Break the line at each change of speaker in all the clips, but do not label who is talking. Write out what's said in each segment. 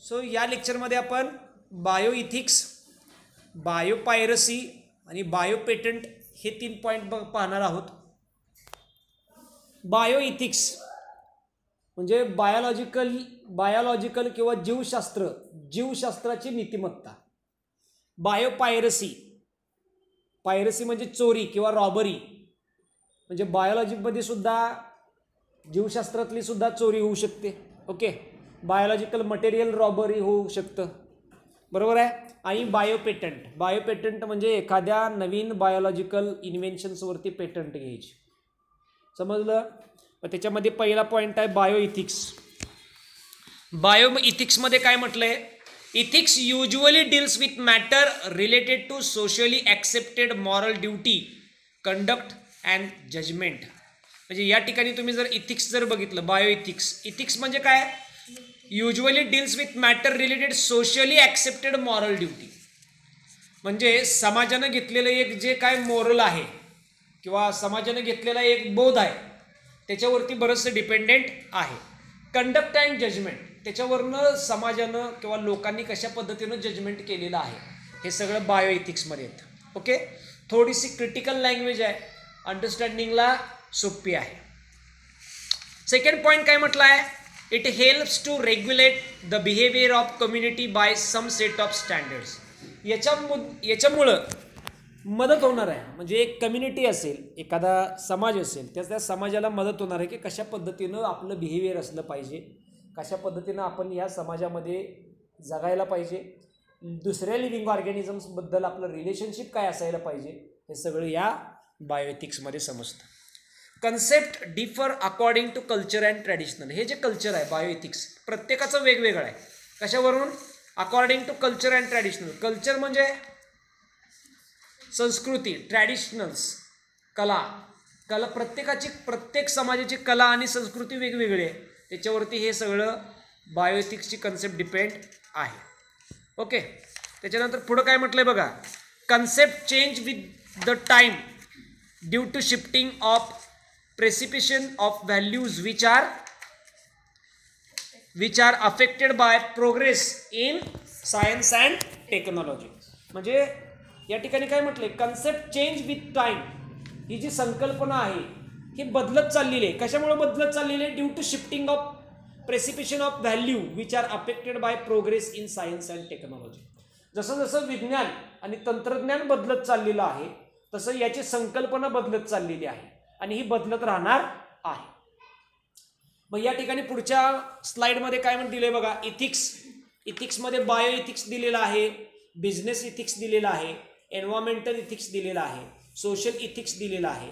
So या लेक्चरमध्ये आपण बायो इथिक्स, बायो पायरसी आणि बायो पेटंट हे 3 पॉईंट पाहणार आहोत. बायो इथिक्स म्हणजे बायोलॉजिकल किंवा जीवशास्त्राची नीतिमत्ता. बायो पायरसी म्हणजे चोरी किंवा रॉबरी, म्हणजे बायोलॉजीमध्ये सुद्धा जीवशास्त्रातली सुद्धा चोरी होऊ शकते. ओके, बायोलॉजिकल मटेरियल रॉबरी होऊ शकतं, बरोबर आहे. आणि बायोपेटंट म्हणजे एखाद्या नवीन बायोलॉजिकल इन्व्हेन्शन्सवरती पेटंट घ्यायची. समजलं. त्याच्यामध्ये पहिला पॉईंट आहे बायो इथिक्स. बायो इथिक्समध्ये काय म्हटलंय? Ethics usually deals with matter related to socially accepted moral duty, conduct and judgement. म्हणजे या ठिकाणी तुम्ही जर इथिक्स जर बघितलं, बायो इथिक्स म्हणजे काय? Usually deals with matter related socially accepted moral duty, म्हणजे समाजानं घेतलेलं एक जे काय मोरल आहे किंवा समाजानं घेतलेला एक बोध आहे त्याच्यावरती बरंचसं डिपेंडेंट आहे. कंडक्ट अँड जजमेंट, त्याच्यावरनं समाजानं किंवा लोकांनी कशा पद्धतीनं जजमेंट केलेलं आहे हे सगळं बायो इथिक्समध्ये येतं. ओके, थोडीशी क्रिटिकल लँग्वेज आहे, अंडरस्टँडिंगला सोपी आहे. सेकंड पॉईंट काय म्हटलं आहे? It helps to regulate the behaviour of community by some set of standards. याच्यामुळं मदत होणार आहे. म्हणजे एक कम्युनिटी असेल, एखादा समाज असेल, त्या समाजाला मदत होणार आहे की कशा पद्धतीनं आपलं बिहेवियर असलं पाहिजे, कशा पद्धतीनं आपण या समाजामध्ये जगायला पाहिजे, दुसऱ्या लिव्हिंग ऑर्गॅनिझम्सबद्दल आपलं रिलेशनशिप काय असायला पाहिजे, हे सगळं या बायोइथिक्समध्ये समजतं. Concept differ according to culture and traditional. हे जे कल्चर आहे बायोइथिक्स प्रत्येकाचं वेगवेगळं आहे. कशावरून? According to culture and traditional. Culture म्हणजे संस्कृती, ट्रॅडिशनल्स कला. प्रत्येक समाजाची कला आणि संस्कृती वेगवेगळी आहे, त्याच्यावरती हे सगळं बायोइथिक्सची कन्सेप्ट डिपेंड आहे. ओके, त्याच्यानंतर पुढं काय म्हटलंय बघा. Concept change with the time due to shifting of perception of values which are affected by progress in science and technology. म्हणजे या ठिकाणी काय म्हटलंय? Concept change with time. ही जी संकल्पना आहे ही बदलत चाललेली आहे. कशामुळे बदलत चाललेली आहे? Due to shifting of perception of value which are affected by progress in science and technology. जसं जसं विज्ञान आणि तंत्रज्ञान बदलत चाललेलं आहे तसं याची संकल्पना बदलत चाललेली आहे आणि ही बदलत राहणार आहे. मग या ठिकाणी पुढच्या स्लाइडमध्ये काय म्हणून दिलंय बघा. इथिक्समध्ये बायो इथिक्स दिलेला आहे, बिझनेस इथिक्स दिलेला आहे, एन्व्हायरमेंटल इथिक्स दिलेला आहे, सोशल इथिक्स दिलेला आहे,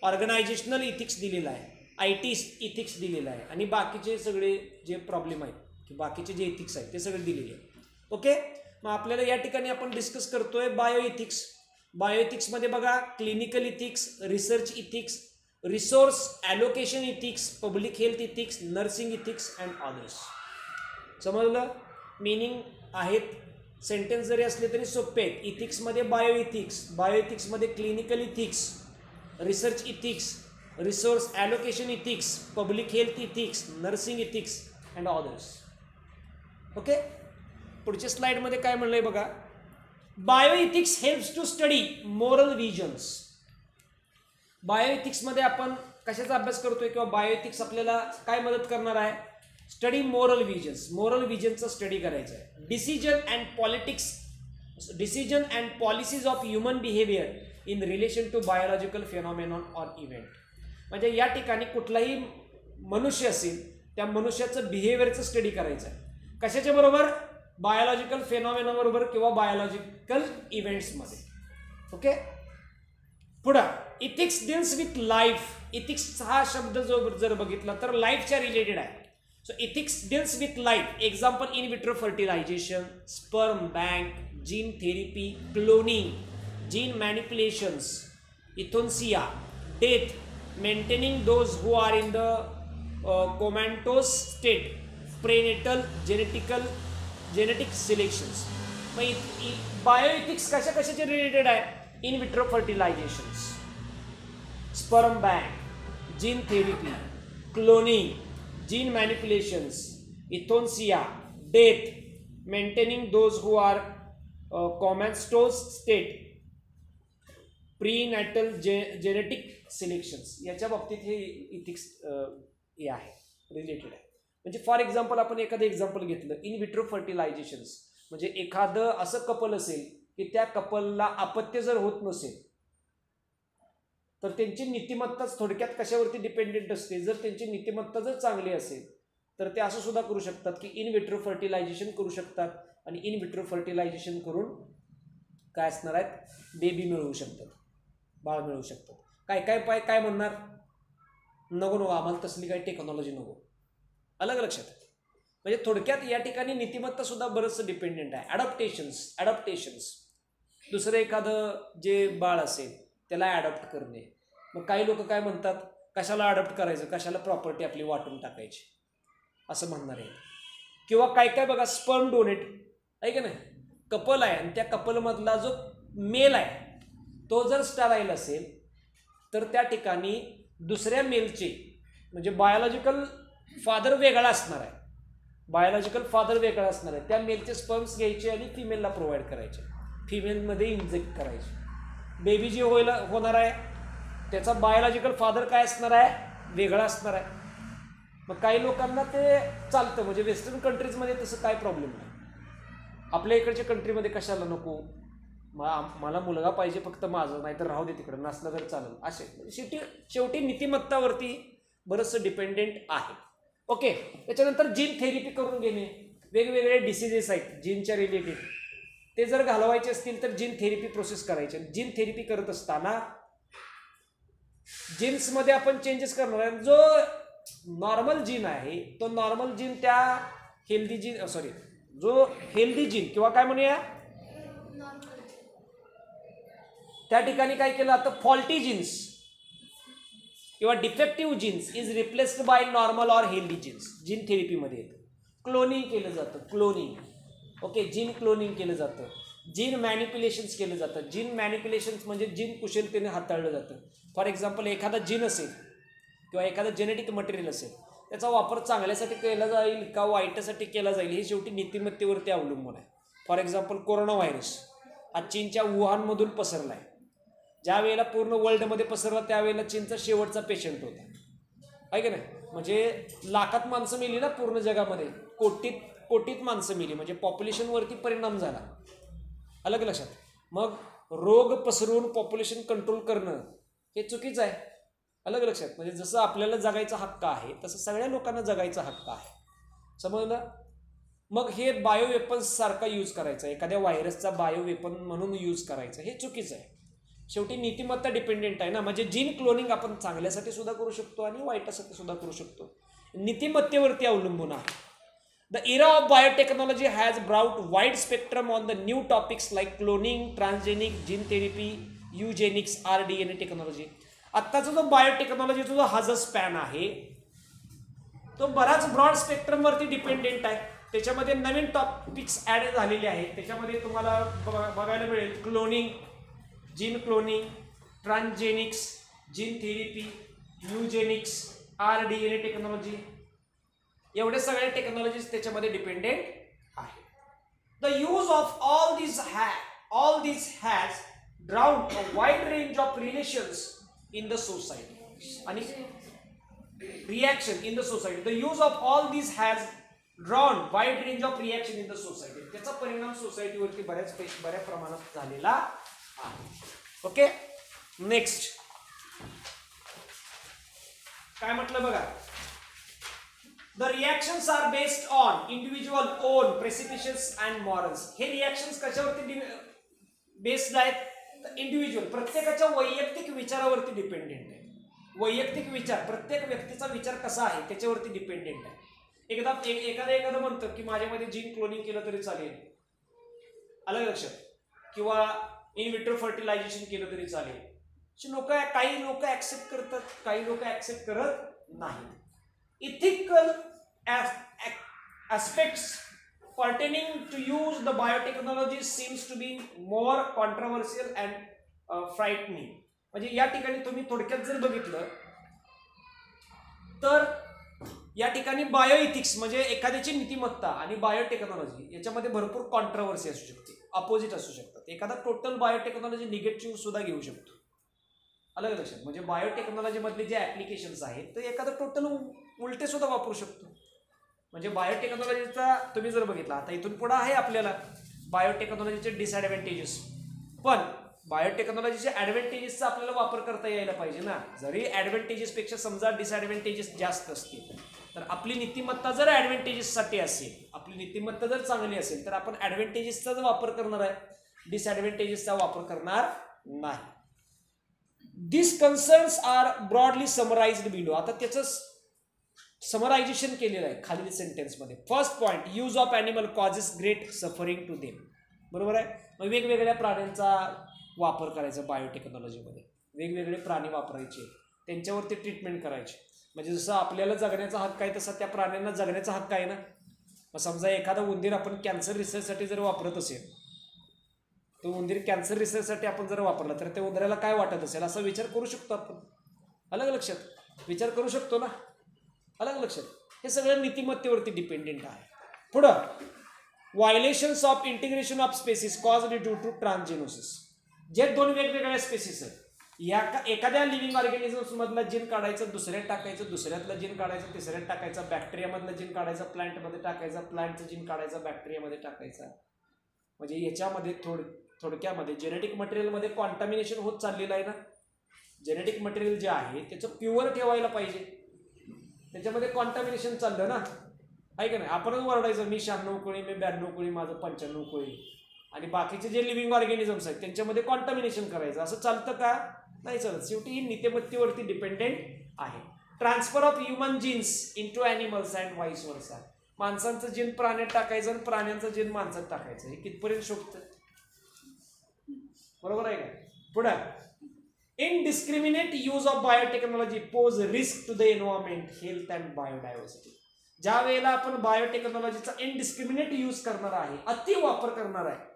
ऑर्गनायझेशनल इथिक्स दिलेला आहे, IT इथिक्स दिलेला आहे आणि बाकीचे सगळे जे प्रॉब्लेम आहेत की बाकीचे जे इथिक्स आहेत ते सगळे दिलेले आहेत. ओके, मग आपल्याला या ठिकाणी आपण डिस्कस करतोय बायो इथिक्स. बायो इथिक्समध्ये बघा clinical ethics, research ethics, resource allocation ethics, public health ethics, nursing ethics and others. समजलं? मिनिंग आहेत, सेंटेन्स जरी असले तरी सोपे आहेत. इथिक्समध्ये बायो इथिक्समध्ये clinical ethics, research ethics, resource allocation ethics, public health ethics, nursing ethics and others. Okay, पुढच्या स्लाइडमध्ये काय म्हणलंय बघा. Bio ethics helps to study moral visions. Bio इथिक्समध्ये आपण कशाचा अभ्यास करतोय किंवा बायो इथिक्स आपल्याला काय मदत करणार आहे? स्टडी मोरल विजनचा स्टडी करायचा आहे. Decision and policies of human behaviour in relation to biological phenomenon or event. म्हणजे या ठिकाणी कुठलाही मनुष्य असेल त्या मनुष्याचं बिहेवियरचं स्टडी करायचं आहे. कशाच्या बरोबर? बायोलॉजिकल फेनॉमेनॉन बरोबर किंवा बायोलॉजिकल इव्हेंट्समध्ये. ओके, पुढं ethics deals with life. Ethics हा शब्द जो जर बघितला तर लाईफच्या रिलेटेड आहे. So ethics deals with life. Example in vitro fertilization, sperm bank, gene therapy, cloning, gene manipulations, euthanasia, death, maintaining those who are in the comatose state, prenatal genetic selections. मग bioethics कशाचे related आहे? In vitro fertilizations, sperm bank, gene therapy, cloning, gene manipulations, euthanasia, death, maintaining those who are comatose state prenatal genetic selections, याच्या बाबतीत हे ethics हे आहे, related आहे. म्हणजे फॉर एक्झाम्पल आपण एखादं एक्झाम्पल घेतलं, इन विट्रो फर्टिलायझेशन्स, म्हणजे एखादं असं कपल असेल की त्या कपलला अपत्य जर होत नसेल तर त्यांची नीतिमत्ताच थोडक्यात कशावरती डिपेंडेंट असते. जर त्यांची नीतिमत्ता जर चांगली असेल तर ते असं सुद्धा करू शकतात की इन विट्रो फर्टिलायझेशन करू शकतात आणि इन विट्रो फर्टिलायझेशन करून काय असणार आहेत, बेबी मिळवू शकतात, बाळ मिळवू शकतात. काय म्हणणार, नको आम्हाला तसली काही टेक्नॉलॉजी नको. अलग लक्षात. म्हणजे थोडक्यात या ठिकाणी नीतिमत्ता सुद्धा बरंचसं डिपेंडेंट आहे. ॲडॉप्टेशन्स दुसरं एखादं जे बाळ असेल त्याला ॲडॉप्ट करणे. मग काही लोक काय म्हणतात, कशाला ॲडॉप्ट करायचं, कशाला प्रॉपर्टी आपली वाटून टाकायची असं म्हणणार आहे. किंवा काय बघा, स्पर्म डोनेट आहे का नाही, कपल आहे आणि त्या कपलमधला जो मेल आहे तो जर स्टराईल असेल तर त्या ठिकाणी दुसऱ्या मेलचे म्हणजे बायोलॉजिकल फादर वेगळा असणार आहे, त्या मेलचे स्पर्म्स घ्यायचे आणि फिमेलला प्रोव्हाइड करायचे, फिमेलमध्ये इंजेक्ट करायचे. बेबी जे होणार आहे त्याचा बायोलॉजिकल फादर काय असणार आहे, वेगळा असणार आहे. मग काही लोकांना ते चालतं, म्हणजे वेस्टर्न कंट्रीजमध्ये तसं काय प्रॉब्लेम नाही. आपल्या इकडच्या कंट्रीमध्ये कशाला नको, मला मुलगा पाहिजे फक्त माझं, नाही तर राहू दे तिकडं, नसलं तर चालेल, असे शेवटी नीतिमत्तावरती बरंचसं डिपेंडेंट आहे. ओके. त्याच्यानंतर जीन थेरपी करून घेणे, वेगवेगळे डिसिजेस आहेत जीनच्या रिलेटेड, ते जर घालवायचे असतील तर जीन थेरपी प्रोसेस करायचे. जीन थेरपी करत असताना जीन्समध्ये आपण चेंजेस करणार आहे. जो नॉर्मल जीन आहे तो नॉर्मल जीन त्या हेल्दी जीन जो हेल्दी जीन किंवा काय म्हणूया त्या ठिकाणी काय केलं आता, फॉल्टी जीन्स किंवा defective genes is replaced by normal or healthy genes. Gene थेरपीमध्ये येतं. क्लोनिंग केलं जातं, ओके, जीन क्लोनिंग केलं जातं, जीन मॅनिप्युलेशन्स केलं जातं. जीन मॅनिप्युलेशन्स म्हणजे जीन कुशलतेने हाताळलं जातं. फॉर एक्झाम्पल एखादा जीन असेल किंवा एखादं जेनेटिक मटेरियल असेल, त्याचा वापर चांगल्यासाठी केला जाईल का वाईटासाठी केला जाईल हे शेवटी नीतिमत्तेवरती अवलंबून आहे. फॉर एक्झाम्पल कोरोना व्हायरस हा चीनच्या वुहानमधून पसरला आहे. ज्या वेळेला पूर्ण वर्ल्डमध्ये पसरला त्यावेळेला चीनचा शेवटचा पेशंट होता, आहे का नाही. म्हणजे लाखात माणसं मेली ना पूर्ण जगामध्ये, कोटीत माणसं मेली, म्हणजे पॉप्युलेशनवरती परिणाम झाला. अलग लक्षात. मग रोग पसरवून पॉप्युलेशन कंट्रोल करणं हे चुकीचं आहे. अलग लक्षात. म्हणजे जसं आपल्याला जगायचा हक्क आहे तसं सगळ्या लोकांना जगायचा हक्क आहे, समजलं. मग हे बायोवेपन्स सारखा यूज करायचा, एखाद्या व्हायरसचा बायोवेपन म्हणून यूज करायचं हे चुकीचं आहे. शेवटी नीतिमत्ता डिपेंडेंट आहे ना. म्हणजे जीन क्लोनिंग आपण चांगल्यासाठी सुद्धा करू शकतो आणि वाईटासाठी सुद्धा करू शकतो, नीतिमत्तेवरती अवलंबून आहे. The era of biotechnology has brought wide spectrum on the new topics like cloning, transgenic, gene therapy, eugenics, rDNA technology. आत्ताचा जो बायोटेक्नॉलॉजीचा जो हा जो स्पॅन आहे तो बराच ब्रॉड स्पेक्ट्रमवरती डिपेंडेंट आहे. त्याच्यामध्ये नवीन टॉपिक्स ॲड झालेले आहेत. त्याच्यामध्ये तुम्हाला बघायला मिळेल cloning, gene cloning, transgenics, gene therapy, eugenics, rDNA technology, एवढे सगळे टेक्नॉलॉजीज त्याच्यामध्ये डिपेंडेंट आहे. The use of all this has drawn a wide range of relations in the society आणि reaction in the society. The use of all this has drawn wide range of reaction in the society. त्याचा परिणाम सोसायटीवरती बऱ्या प्रमाणात झालेला आहे. Okay. Next काय म्हटलं बघा, the reactions are based on individual own perceptions and morals. हे रिॲक्शन्स कशावरती बेस्ड आहेत, इंडिव्हिज्युअल प्रत्येकाच्या वैयक्तिक विचारावरती डिपेंडेंट आहे. वैयक्तिक विचार, प्रत्येक व्यक्तीचा विचार कसा आहे त्याच्यावरती डिपेंडेंट आहे. एखादं म्हणतं की माझ्यामध्ये जीन क्लोनिंग केलं तरी चालेल, अलग लक्षात, किंवा इन विट्रो फर्टिलायझेशन केलं तरी चालेल. काही लोक ऍक्सेप्ट करतात, काही लोक ऍक्सेप्ट करत नाहीत. Ethical aspects pertaining to use the biotechnology seems to be more controversial and frightening. म्हणजे या ठिकाणी तुम्ही थोडक्यात जर बघितलं तर या ठिकाणी बायोइथिक्स म्हणजे एखाद्याची नीतिमत्ता आणि बायोटेक्नॉलॉजी याच्यामध्ये भरपूर कॉन्ट्रोवर्सी असू शकते, अपोजिट असू शकतात. एखादा टोटल बायोटेक्नॉलॉजी निगेटिव्ह सुद्धा घेऊ शकतो. अलग लक्षात, म्हणजे बायोटेक्नॉलॉजी मधले जे ऍप्लिकेशन्स आहेत तर एखादा टोटल उलटे सुद्धा वापरू शकतो. म्हणजे बायोटेक्नॉलॉजीचा तुम्ही जर बघितला, आता इथून पुढे आहे आपल्याला बायोटेक्नॉलॉजीचे डिसएडव्हान्टेजेस, पण बायोटेक्नॉलॉजीचे ऍडव्हान्टेजेसचा आपल्याला वापर करता यायला पाहिजे ना. जरी ऍडव्हान्टेजेसपेक्षा समजा डिसएडव्हान्टेजेस जास्त असतील तर आपली नीतिमत्ता जर ऍडव्हान्टेजेससाठी असेल, आपली नीतिमत्ता जर चांगली असेल तर आपण ऍडव्हान्टेजेसचाच वापर करणार आहे, डिसएडव्हान्टेजेसचा वापर करणार नाही. This concerns are broadly summarised below. आता त्याचं समरायझेशन केलेलं आहे खालील सेंटेन्समध्ये. First point, use of animal causes great suffering to them. बरोबर आहे. मग वेगवेगळ्या प्राण्यांचा वापर करायचा बायोटेक्नॉलॉजीमध्ये, वेगवेगळे प्राणी वापरायचे, त्यांच्यावरती ट्रीटमेंट करायची. म्हणजे जसं आपल्याला जगण्याचा हक्क आहे तसा त्या प्राण्यांना जगण्याचा हक्क आहे ना. मग समजा एखादा उंदीर आपण कॅन्सर रिसर्चसाठी जर वापरत असेल, तो उंदीर कॅन्सर रिसर्चसाठी आपण जर वापरला तर त्या उंदराला काय वाटत असेल असा विचार करू शकतो आपण. अलग लक्षात, विचार करू शकतो ना. अलग लक्षात, हे सगळं नीतिमत्तेवरती डिपेंडेंट आहे. पुढं, violations of integration of species caused due to transgenesis. जे दोन वेगवेगळ्या स्पेसिस आहेत, या एखाद्या लिव्हिंग ऑर्गॅनिझम्स मधला जीन काढायचं, दुसऱ्यात टाकायचं, दुसऱ्यातलं जीन काढायचं, तिसऱ्यात टाकायचं, बॅक्टेरियामधलं जीन काढायचं, प्लांटमध्ये टाकायचं, प्लांटचं जीन काढायचं, बॅक्टेरियामध्ये टाकायचं. म्हणजे याच्यामध्ये थोडक्यामध्ये जेनेटिक मटेरियलमध्ये कॉन्टॅमिनेशन होत चाललेलं आहे ना. जेनेटिक मटेरियल जे आहे त्याचं प्युअर ठेवायला पाहिजे, त्याच्यामध्ये कॉन्टॅमिनेशन चाललं ना, आहे का नाही. आपणच वरडायचं मी 96 कोळी, मी 92 कोळी, माझं 95 कोळी, आणि बाकीचे जे लिव्हिंग ऑर्गॅनिझम्स आहेत त्यांच्यामध्ये कॉन्टॅमिनेशन करायचं, असं चालतं का? नाही चालत. शेवटी ही नीतिमत्तेवरती डिपेंडेंट आहे. Transfer of human genes into animals and vice versa. माणसांचं जीन प्राण्यात टाकायचं आणि प्राण्यांचं जीन माणसात टाकायचं, हे कितपर्यंत शोभतं? बरोबर आहे का? पुढे, indiscriminate use of biotechnology pose risk to the environment, health and biodiversity. ज्या वेळेला आपण बायोटेक्नॉलॉजीचा इनडिस्क्रिमिनेट यूज करणार आहे, अति वापर करणार आहे,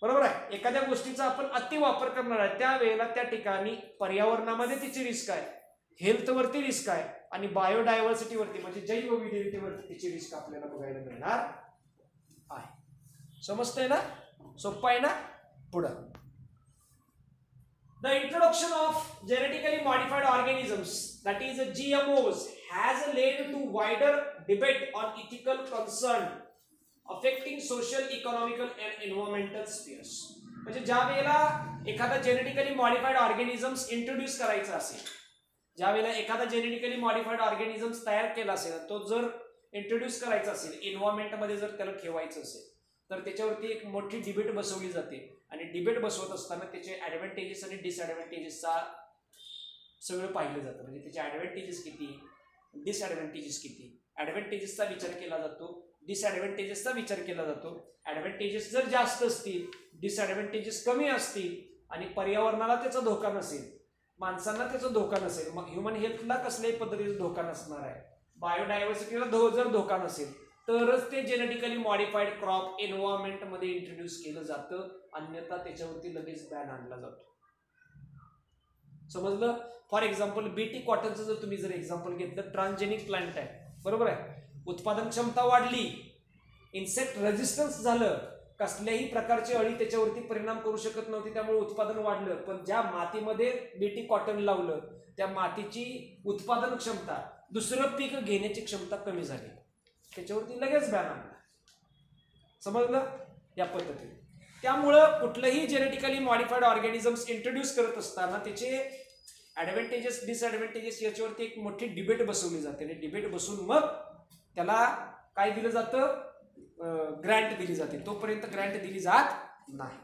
बरोबर आहे, एखाद्या गोष्टीचा आपण अति वापर करणार आहे, त्यावेळेला त्या ठिकाणी पर्यावरणामध्ये तिची रिस्क आहे, हेल्थवरती रिस्क आहे, आणि बायोडायव्हर्सिटीवरती म्हणजे जैवविविधतेवरती तिची रिस्क आपल्याला बघायला मिळणार आहे. समजतंय ना? सोपं आहे ना? पुढं, the introduction of genetically modified organisms, that is GMOs, has led to wider debate on ethical concern affecting social, economical and environmental spheres. म्हणजे ज्या वेळेला एखादा जेनेटिकली मॉडिफाईड ऑर्गॅनिझम्स इंट्रोड्यूस करायचा असेल, ज्या वेळेला एखादा जेनेटिकली मॉडिफाईड ऑर्गॅनिझम्स तयार केला असेल, तो जर इंट्रोड्यूस करायचा असेल, एन्व्हायरमेंटमध्ये जर त्याला ठेवायचं असेल, तर त्याच्यावरती एक मोठी डिबेट बसवली जाते. आणि डिबेट बसवत असताना त्याचे ॲडव्हान्टेजेस आणि डिसएडव्हान्टेजेसचा सगळं पाहिलं जातं. म्हणजे त्याचे ॲडव्हान्टेजेस किती, डिसएडव्हान्टेजेस किती. ॲडव्हान्टेजेसचा विचार केला जातो, डिसएडव्हान्टेजेसचा विचार केला जातो. ॲडव्हान्टेजेस जर जास्त असतील, डिसएडव्हान्टेजेस कमी असतील, आणि पर्यावरणाला त्याचा धोका नसेल, माणसांना त्याचा धोका नसेल, मग ह्युमन हेल्थला कसल्याही पद्धतीचा धोका नसणार आहे, बायोडायव्हर्सिटीला जर धोका नसेल, तरच ते जेनेटिकली मॉडिफाईड क्रॉप एन्व्हायरमेंटमध्ये इंट्रोड्यूस केलं जातं. अन्यथा त्याच्यावरती लगेच बॅन आणला जातो. समजलं? फॉर एक्झाम्पल बीटी कॉटनचं जर तुम्ही जर एक्झाम्पल घेतलं, ट्रान्सजेनिक प्लांट आहे, बरोबर आहे, उत्पादन क्षमता वाढली, इन्सेक्ट रेजिस्टन्स झालं, कसल्याही प्रकारची अळी त्याच्यावरती परिणाम करू शकत नव्हती, त्यामुळे उत्पादन वाढलं. पण ज्या मातीमध्ये बीटी कॉटन लावलं त्या मातीची उत्पादन क्षमता, दुसरं पीक घेण्याची क्षमता कमी झाली, त्याच्यावरती लगेच बॅन आणला. समजलं? या पद्धतीने. त्यामुळं कुठलंही जेनेटिकली मॉडिफाईड ऑर्गॅनिझम्स इंट्रोड्यूस करत असताना त्याचे ॲडव्हान्टेजेस, डिसएडव्हान्टेजेस याच्यावरती एक मोठी डिबेट बसवली जाते. आणि डिबेट बसून मग त्याला काय दिलं जातं? ग्रँट दिली जाते. तोपर्यंत ग्रँट दिली जात नाही.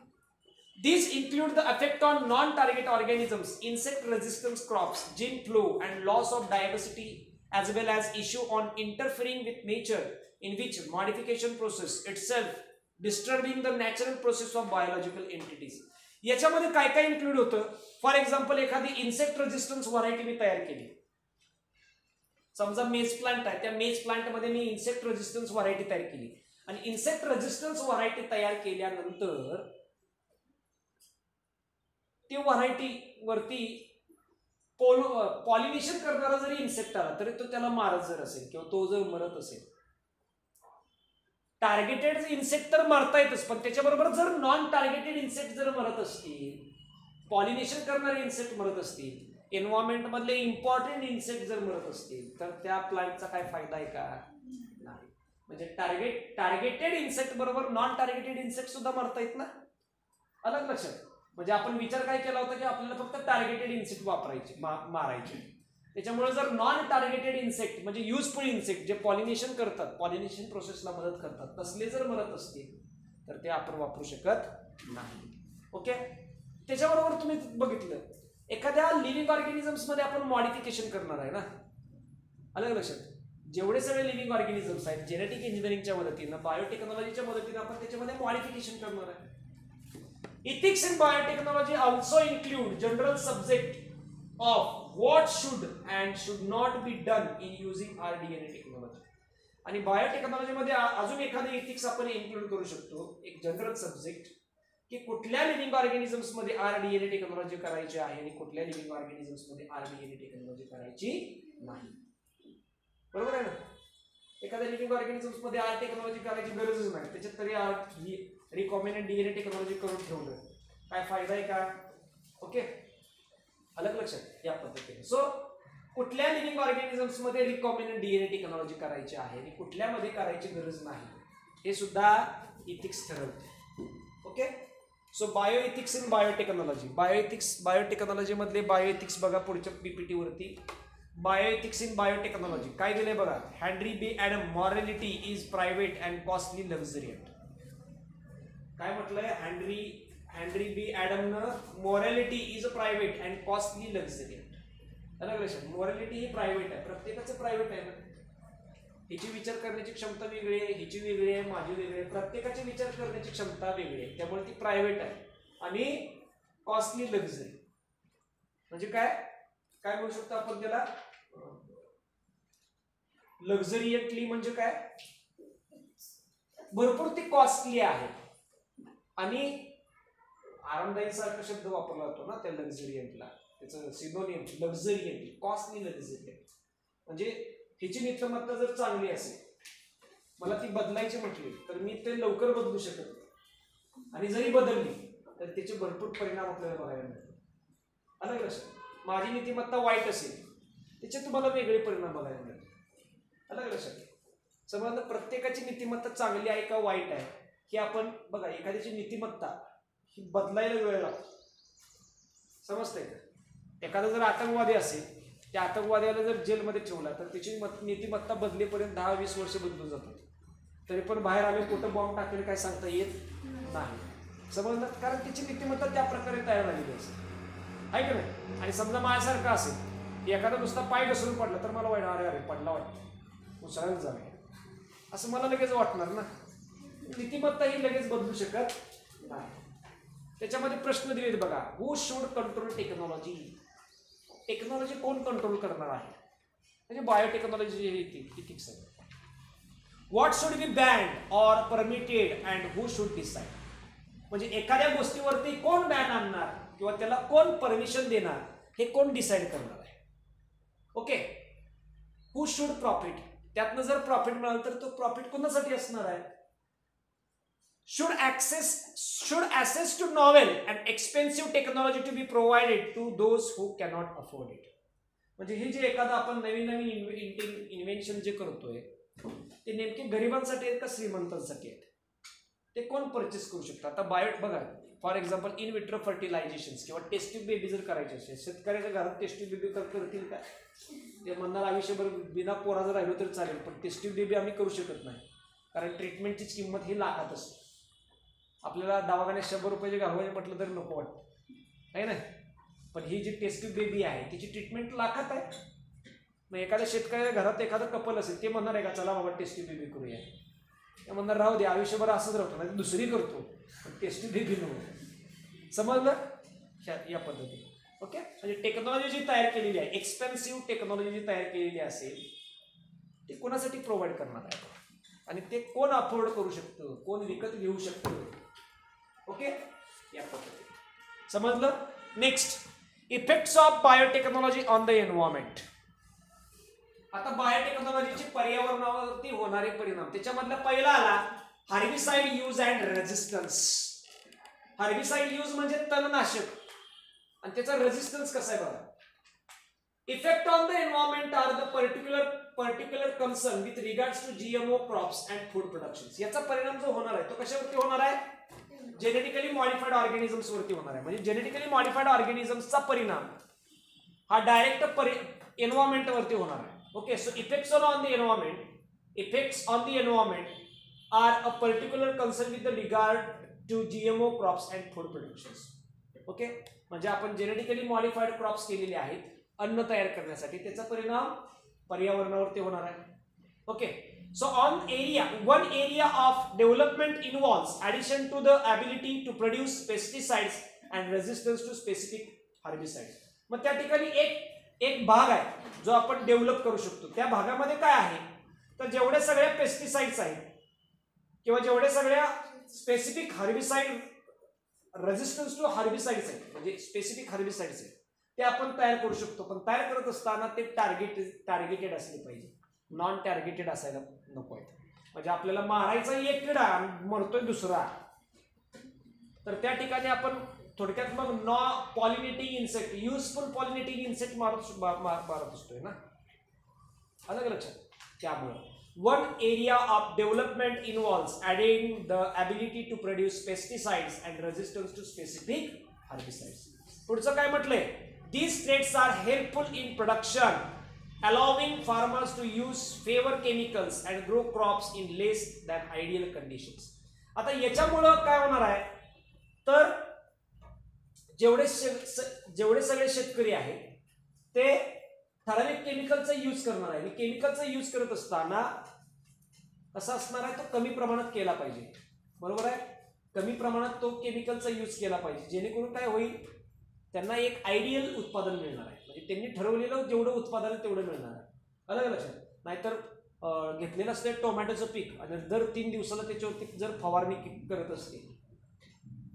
These include the effect on non-target organisms, insect resistance crops, gene flow and loss of diversity, as well as issue on interfering with nature in which modification process itself disturbing the natural process of biological entities. याच्यामध्ये काय काय include होतं? For example एखादी insect resistance variety मी तयार केली, समजा मेज plant आहे, त्या मेज प्लांट मध्ये मी इन्सेक्ट रेजिस्टन्स व्हरायटी तयार केली, आणि इन्सेक्ट रेजिस्टन्स व्हरायटी तयार केल्यानंतर ती व्हरायटी वरती पॉलिनेशन करणारा जरी इन्सेक्ट आला तरी तो त्याला मारत जर असेल किंवा तो जर मरत असेल, टार्गेटेड इन्सेक्ट तर मारता येतच, पण त्याच्याबरोबर जर नॉन टार्गेटेड इन्सेक्ट जर मरत असतील, पॉलिनेशन करणारे इन्सेक्ट मरत असतील, एन्व्हायरमेंट मधले इम्पॉर्टंट इन्सेक्ट जर मरत असतील, तर त्या प्लांटचा काय फायदा आहे का? नाही. म्हणजे टार्गेटेड इन्सेक्ट बरोबर नॉन टार्गेटेड इन्सेक्ट सुद्धा मरता येत ना. अलग लक्षात. म्हणजे आपण विचार काय केला होता की आपल्याला फक्त टार्गेटेड इन्सेक्ट वापरायचे, मारायचे. त्याच्यामुळे जर नॉन टार्गेटेड इन्सेक्ट म्हणजे युजफुल इन्सेक्ट जे पॉलिनेशन करतात, पॉलिनेशन प्रोसेसला मदत करतात, तसले जर मरत असतील तर ते आपण वापरू शकत नाही. ओके. त्याच्याबरोबर तुम्ही बघितलं एखाद्या लिव्हिंग ऑर्गॅनिझम्स मध्ये आपण मॉडिफिकेशन करणार आहे ना. अलग लक्षात. जेवढे सगळे लिव्हिंग ऑर्गॅनिझम्स आहेत जेनेटिक इंजिनिअरिंगच्या मदतीनं, बायोटेक्नॉलॉजीच्या मदतीनं आपण त्याच्यामध्ये मॉडिफिकेशन करणार आहे. Ethics in biotechnology also include general subject of what should and should not be done in using rDNA technology. आणि बायोटेक्नॉलॉजी मध्ये अजून एखादे इथिक्स आपण इन्क्लूड करू शकतो, एक जनरल सब्जेक्ट, की कुठल्या लिव्हिंग ऑर्गॅनिझम्स मध्ये rDNA टेक्नॉलॉजी करायची आहे आणि कुठल्या लिव्हिंग ऑर्गॅनिझम्स मध्ये rDNA टेक्नॉलॉजी करायची नाही. बरोबर आहे ना. एखाद्या लिव्हिंग ऑर्गॅनिझम्स मध्ये आर टेक्नॉलॉजी करायची गरजच नाही, त्याच्यात तरी रिकॉम्बिनंट डीएनए टेक्नॉलॉजी करून ठेवलं, काय फायदा आहे का? ओके. अलग लक्षात. या पद्धतीने सो कुठल्या लिव्हिंग ऑर्गॅनिझम्स मध्ये रिकॉम्बिनंट डीएनए टेक्नॉलॉजी करायची आहे आणि कुठल्यामध्ये करायची गरज नाही, हे सुद्धा इथिक्स ठरवते. Okay. So bio ethics in biotechnology. Biotechnology मधले बायो इथिक्स बघा पुढच्या पीपीटी वरती. बायोएथिक्स इन बायोटेक्नॉलॉजी काय दिले बघा. Henry B Adam, morality is private and costly luxuriant. काय म्हटलंय हेनरी बी ॲडमनं? Morality is private and costly luxuriant. अलग लक्षात. मॉरॅलिटी ही प्रायव्हेट आहे, प्रत्येकाचं प्रायव्हेट आहे ना. हिची विचार करण्याची क्षमता वेगळी आहे, हिची वेगळी आहे, माझी वेगळी आहे, प्रत्येकाची विचार करण्याची क्षमता वेगळी आहे, त्यामुळे ती प्रायव्हेट आहे. आणि कॉस्टली लक्झरी म्हणजे काय काय म्हणू शकतो आपण त्याला? लक्झरियंटली म्हणजे काय? भरपूर ती कॉस्टली आहे. आणि आरामदायी सारखा शब्द वापरला जातो ना त्या लक्झरियंटला, त्याचं सिनोनिम लक्झरियंट, कॉस्टली लक्झरियंट. म्हणजे हिची नीतिमत्ता जर चांगली असेल, मला ती बदलायची म्हटली तर मी ते लवकर बदलू शकत नाही, आणि जरी बदलली तर त्याचे भरपूर परिणाम आपल्याला बघायला मिळतात. अलग लक्षात. माझी नीतिमत्ता वाईट असेल त्याचे तुम्हाला वेगळे परिणाम बघायला मिळतात. अलग लक्षात. समजा प्रत्येकाची नीतिमत्ता चांगली आहे का वाईट आहे हे आपण बघा. एखाद्याची नीतिमत्ता ही बदलायला वेळ लागतो, समजतंय का? एखादा जर आतंकवादी असेल, त्या आतंकवाद्याला जर जेलमध्ये ठेवला तर त्याची नीतिमत्ता बदलेपर्यंत 10-20 वर्ष बदलून जातात. तरी पण बाहेर आले कुठं बॉम्ब टाकले काय सांगता येत नाही, समजलं? कारण त्याची नीतिमत्ता त्या प्रकारे तयार झालेली असते, आहे का नाही? आणि समजा माझ्यासारखं असेल, एखादा नुसता पाय घसरून पडला तर मला वाटणार अरे पडला वाटतं, उसळत जावे, असं मला लगेच वाटणार ना. नीतिमत्ता ही लगेच बदलू शकत नाही. त्याच्यामध्ये प्रश्न दिलेत बघा. हू शुड कंट्रोल टेक्नॉलॉजी. टेक्नॉलॉजी कोण कंट्रोल करणार आहे? म्हणजे बायोटेक्नॉलॉजी इथिक्स आहे. What should be band or permitted and who should decide. म्हणजे एखाद्या गोष्टीवरती कोण बॅन आणणार किंवा त्याला कोण परमिशन देणार हे कोण डिसाइड करणार आहे. ओके. Who should profit. त्यातनं जर प्रॉफिट मिळालं तर तो प्रॉफिट कोणासाठी असणार आहे? should access to novel and expensive technology to be provided to those who cannot afford it. म्हणजे हे जे एखादं आपण नवीन इन्व्हेन्शन जे करतोय ते नेमके गरिबांसाठी आहेत का श्रीमंतांसाठी आहेत, ते कोण परचेस करू शकतात? आता बायो बघा, for example in vitro fertilisation किंवा टेस्ट्यूब बेबी जर करायचे असेल, शेतकऱ्याच्या घरात टेस्ट्यूब बेबी करतील का? ते म्हणणार आयुष्यभर बिना पोरा जर राहिलो तर चालेल, पण टेस्ट्यूब बेबी आम्ही करू शकत नाही, कारण ट्रीटमेंटचीच किंमत ही लाखात असते. आपल्याला दवाखान्यात 100 रुपये घालवायचे म्हटलं तरी नको वाटतं, आहे ना. पण ही जी टेस्ट्यूब बेबी आहे तिची ट्रीटमेंट लाखात आहे. मग एखाद्या शेतकऱ्याच्या घरात एखादं कपल असेल, ते म्हणणार आहे का चला बाबा टेस्ट्यूब बेबी करूया? ते म्हणणार राहू दे, आयुष्यभर असंच राहतो, नाही दुसरी करतो, पण टेस्ट्यूब बेबी नको. समजलं? या पद्धतीने. ओके. म्हणजे टेक्नॉलॉजी जी तयार केलेली आहे, एक्सपेन्सिव्ह टेक्नॉलॉजी जी तयार केलेली असेल ती कोणासाठी प्रोव्हाइड करणार आहे आणि ते कोण अफोर्ड करू शकतं, कोण विकत घेऊ शकतं. ओके. या पद्धतीने समजलं. Next, effects of biotechnology on the environment. आता बायोटेक्नॉलॉजीचे पर्यावरणावरती होणारे परिणाम, त्याच्यामधला पहिला आला herbicide use and resistance. Herbicide use म्हणजे तणनाशक आणि त्याचा रेझिस्टन्स कसा आहे बघा. Effect on the environment are the particular concern with regards to GMO crops and food production. याचा परिणाम जो होणार आहे तो कशावरती होणार आहे, जेनेटिकली मॉडिफाईड ऑर्गॅनिझम्स वरती होणार आहे. म्हणजे जेनेटिकली मॉडिफाईड ऑर्गॅनिझम्सचा परिणाम हा डायरेक्ट एन्व्हायरमेंट वरती होणार आहे. Okay, so effects on the environment are a particular concern with regard to GMO crops and food production. Okay, म्हणजे आपण जेनेटिकली मॉडिफाईड क्रॉप्स केलेले आहेत अन्न तयार करण्यासाठी, त्याचा परिणाम पर्यावरणावरती होणार आहे. Okay, so one area of development involves addition to the ability to produce pesticides and resistance to specific herbicides. मग त्या ठिकाणी एक भाग आहे जो आपण डेव्हलप करू शकतो. त्या भागामध्ये काय आहे तर जेवढे सगळे पेस्टिसाइड्स आहेत किंवा जेवढे सगळ्या specific herbicide resistance to herbicides आहेत, म्हणजे स्पेसिफिक हर्बिसाइड्स आहेत, ते आपण तयार करू शकतो. पण तयार करत असताना ते टार्गेटेड असले पाहिजे, नॉन टार्गेटेड असायला नको आहे. म्हणजे आपल्याला मारायचा एक किडा आणि मरतोय दुसरा, तर त्या ठिकाणी आपण थोडक्यात मग pollinating insect, useful pollinating insect मारत असतोय ना, अलग लक्षात. त्यामुळे one area of development involves adding the ability to produce pesticides and resistance to specific herbicides. पुढचं काय म्हटलंय, these traits are helpful in production, allowing farmers to use favor chemicals and grow crops in less than ideal conditions. आता याच्यामुळं काय होणार आहे तर जेवढे सगळे शेतकरी आहेत ते ठराविक केमिकलचा यूज करणार आहे. केमिकलचा यूज करत असताना कसा असणार आहे, तो कमी प्रमाणात केला पाहिजे. बरोबर आहे, कमी प्रमाणात तो केमिकलचा यूज केला पाहिजे, जेणेकरून काय होईल, त्यांना एक आयडियल उत्पादन मिळणार आहे. म्हणजे त्यांनी ठरवलेलं जेवढं उत्पादन आहे तेवढं मिळणार आहे. अलग लक्षात. नाहीतर घेतलेलं असते टोमॅटोचं पीक आणि दर 3 दिवसाला त्याच्यावरती जर फवारणी करत असते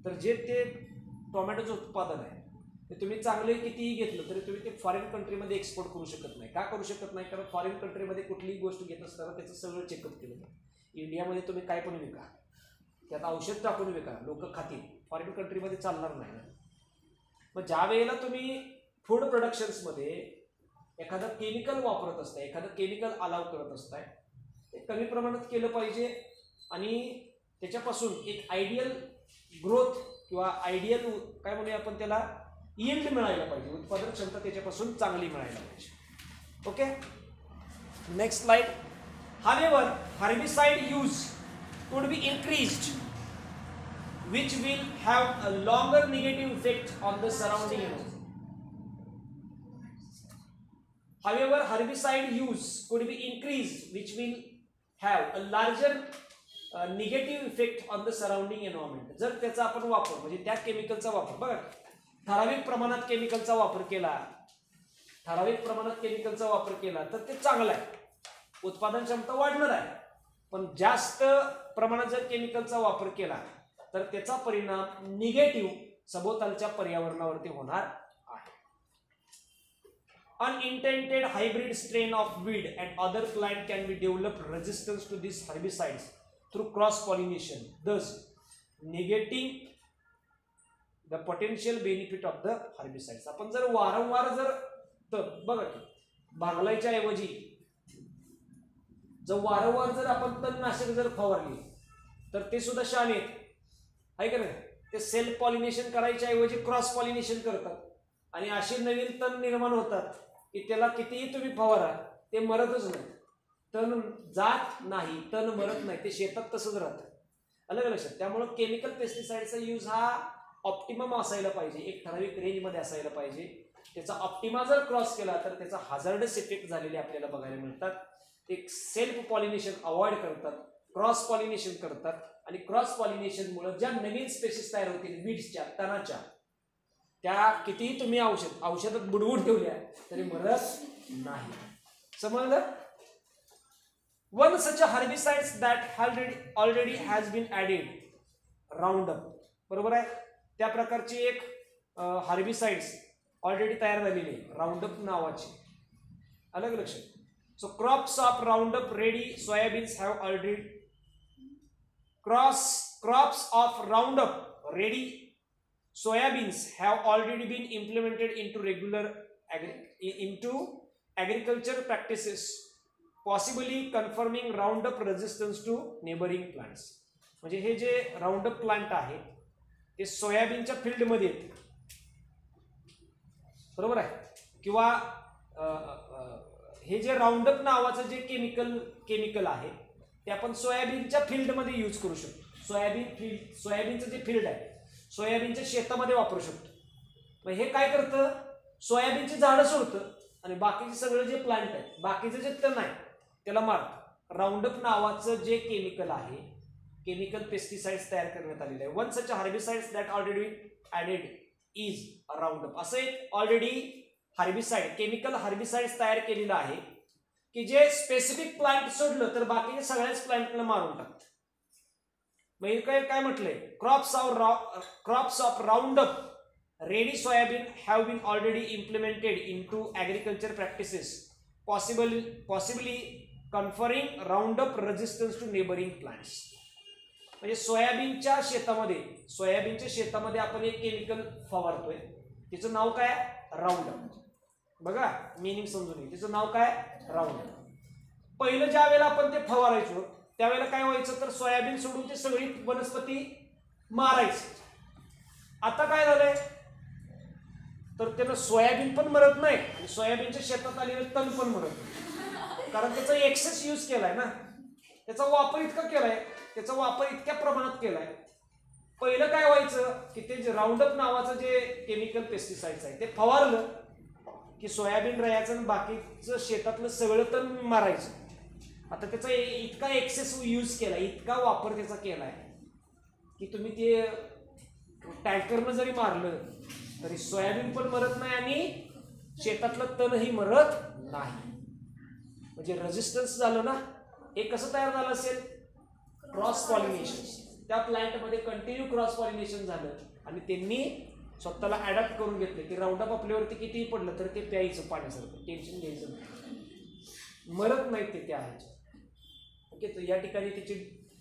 तर जे ते टोमॅटोचं उत्पादन आहे ते तुम्ही चांगले कितीही घेतलं तरी तुम्ही ते फॉरेन कंट्रीमध्ये एक्सपोर्ट करू शकत नाही. का करू शकत नाही, कारण फॉरेन कंट्रीमध्ये कुठलीही गोष्ट घेत असताना त्याचं सगळं चेकअप केलं जातं. इंडियामध्ये तुम्ही काय पण विका, त्यात औषध टाकून विका, लोक खातील, फॉरेन कंट्रीमध्ये चालणार नाही. मग ज्या वेळेला तुम्ही फूड प्रोडक्शन्समध्ये एखादं केमिकल वापरत असताय, एखादं केमिकल अलाव करत असताय, ते कमी प्रमाणात केलं पाहिजे आणि त्याच्यापासून एक आयडियल ग्रोथ किंवा आयडियल काय म्हणूया आपण त्याला यील्ड मिळायला पाहिजे, उत्पादन क्षमता त्याच्यापासून चांगली मिळायला पाहिजे. Okay, next slide. However herbicide use could be increased which will have a longer negative effect on the surrounding environment. However, herbicide use could be increased which will have a larger negative effect on the surrounding environment. जर त्याचा आपण वापर म्हणजे त्या केमिकलचा वापर बघा, ठराविक प्रमाणात केमिकलचा वापर केला तर ते चांगलं आहे, उत्पादन क्षमता वाढणार आहे. पण जास्त प्रमाणात जर केमिकलचा वापर केला तर त्याचा परिणाम निगेटिव्ह सभोवतालच्या पर्यावरणावरती होणार आहे. Unintended hybrid strain of weed and other plant can be develop resistance to this herbicides through cross pollination, thus negating the potential benefit of the herbicides. आपण जर वारंवार जर बघा की भांगलायच्या ऐवजी जर वारंवार जर आपण तणनाशक जर फवारली तर ते सुद्धा शान आहेत आहे का नाही. ते सेल्फ पॉलिनेशन करायच्या ऐवजी क्रॉस पॉलिनेशन करतात आणि असे नवीन तण निर्माण होतात की त्याला कितीही तुम्ही फवारा ते मरतच नाही, तण जात नाही, तण मरत नाही, ते शेतात तसंच राहतं. अलग लक्षात. त्यामुळे केमिकल पेस्टिसाइडचा यूज हा ऑप्टिमम असायला पाहिजे, एक ठराविक रेंजमध्ये असायला पाहिजे. त्याचा ऑप्टिमा जर क्रॉस केला तर त्याचा हाझार्डस इफेक्ट झालेले आपल्याला बघायला मिळतात. ते सेल्फ पॉलिनेशन अवॉइड करतात, क्रॉस पॉलिनेशन करतात आणि क्रॉस पॉलिनेशनमुळे ज्या नवीन स्पेसिस तयार होतील वीड्सच्या, तणाच्या, त्या कितीही तुम्ही औषधात बुडवून ठेवल्या तरी मरत नाही. समजलं. One such herbicides that already has been added Roundup, बरोबर आहे. त्या प्रकारची एक हर्बिसाइड्स ऑलरेडी तयार झालेली आहे राऊंडअप नावाची. अलग लक्षात. So crops of Roundup ready soya beans have already crops of Roundup ready soybeans have already been implemented into agriculture practices, possibly confirming Roundup resistance to neighboring plants. म्हणजे हे जे राऊंडअप प्लांट आहे ते सोयाबीनच्या फील्डमध्ये येते, बरोबर आहे. किंवा हे जे राऊंडअप नावाचं जे केमिकल आहे ते आपण सोयाबीनच्या फील्डमध्ये यूज करू शकतो. सोयाबीनचं जे फील्ड आहे सोयाबीनच्या शेतामध्ये वापरू शकतो. मग हे काय करतं, सोयाबीनची झाडं सोडतं आणि बाकीचे सगळे जे प्लांट आहेत बाकीचं जे तण आहे त्याला मारतं. राऊंडअप नावाचं जे केमिकल आहे, केमिकल पेस्टिसाइड्स तयार करण्यात आलेले आहे. One such herbicides that already added is Roundup. असं एक ऑलरेडी हार्बिसाइड केमिकल हार्बिसाइड्स तयार केलेलं आहे की जे स्पेसिफिक प्लांट सोडलं तर बाकीचे सगळ्याच प्लांटला मारून टाकतं. मग काय म्हटलंय, crops of Roundup ready soybean have been already implemented into agriculture practices, possibly conferring Roundup resistance to neighbouring plants. म्हणजे सोयाबीनच्या शेतामध्ये आपण एक केमिकल फवारतोय, तिचं नाव काय, राऊंडअप. बघा मिनिंग समजून घे, तिचं नाव काय, राऊंडअप. पहिलं ज्या वेळेला आपण ते फवारायचो त्यावेळेला काय व्हायचं तर सोयाबीन सोडून ते सगळी वनस्पती मारायची. आता काय झालंय तर त्यानं सोयाबीन पण मरत नाही आणि सोयाबीनच्या शेतात आलेलं तण पण मरत नाही, कारण त्याचा एक्सेस यूज केलाय ना, त्याचा वापर इतक्या प्रमाणात केलाय. पहिलं काय व्हायचं की ते जे राऊंडअप नावाचं जे केमिकल पेस्टिसाइड्स आहे ते फवारलं की सोयाबीन राहायचं आणि बाकीचं शेतातलं सगळं तण मारायचं. आता त्याचा इतका एक्सेस यूज केला, इतका वापर त्याचा केलाय की तुम्ही ते टँकरनं जरी मारलं तरी सोयाबीन पण मरत नाही आणि शेतातलं तणही मरत नाही. म्हणजे रेजिस्टन्स झालं ना. हे कसं तयार झालं असेल, क्रॉस पॉलिनेशन. त्या प्लांटमध्ये कंटिन्यू क्रॉस पॉलिनेशन झालं आणि त्यांनी स्वतःला अडॅप्ट करून घेतले की राऊंडअप आपल्यावरती कितीही पडलं तर ते प्यायचं पाण्यासारखं, टेन्शन घ्यायचं नाही, मरत नाहीत ते त्या ह्याच्या. ओके, तर या ठिकाणी त्याची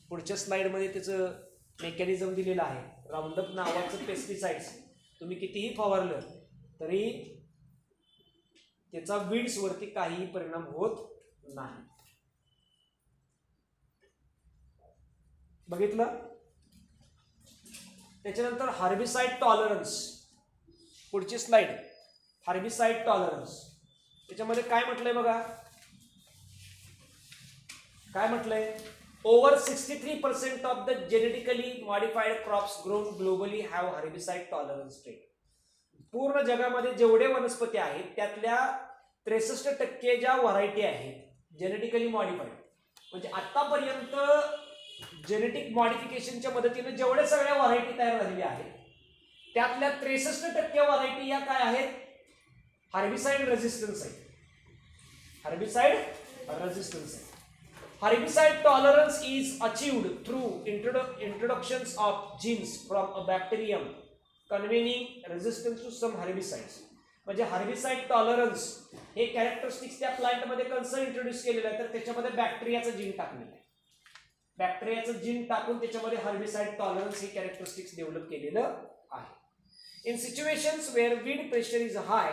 पुढच्या स्लाइडमध्ये त्याचं मेकॅनिझम दिलेलं आहे. राऊंडअप नावाचं पेस्टिसाइड्स तुम्ही कितीही फवारलं तरी त्याचा वीड्सवरती काहीही परिणाम होत नाही. बघितलं. त्याच्यानंतर हार्बिसाइड टॉलरन्स, पुढची स्लाइड. हार्बिसाइड टॉलरन्स त्याच्यामध्ये काय म्हटलंय बघा, काय म्हटलंय, over 63% of the genetically modified crops grown globally have herbicide tolerance trait. पूर्ण जगामध्ये जेवढे वनस्पती आहेत त्यातल्या 63% ज्या व्हरायटी आहेत जेनेटिकली मॉडिफाईड, म्हणजे आतापर्यंत जेनेटिक मॉडिफिकेशनच्या मदतीने जेवढ्या सगळ्या व्हरायटी तयार झालेल्या आहेत त्यातल्या 63% व्हरायटी या काय आहेत, हार्बिसाइड रेजिस्टन्स आहे. हार्बिसाइड रेजिस्टन्स आहे. Herbicide tolerance is achieved through introductions of genes from a bacterium conveying resistance to some herbicides. म्हणजे हार्बिसाइड टॉलरन्स हे कॅरेक्टरिस्टिक्स त्या प्लांटमध्ये कसं इंट्रोड्यूस केलेलं आहे तर त्याच्यामध्ये बॅक्टेरियाचं जीन टाकलेलं आहे. बॅक्टेरियाचं जीन टाकून त्याच्यामध्ये हार्बिसाइड टॉलरन्स हे कॅरेक्टरिस्टिक्स डेव्हलप केलेलं आहे. In situations where weed pressure is high,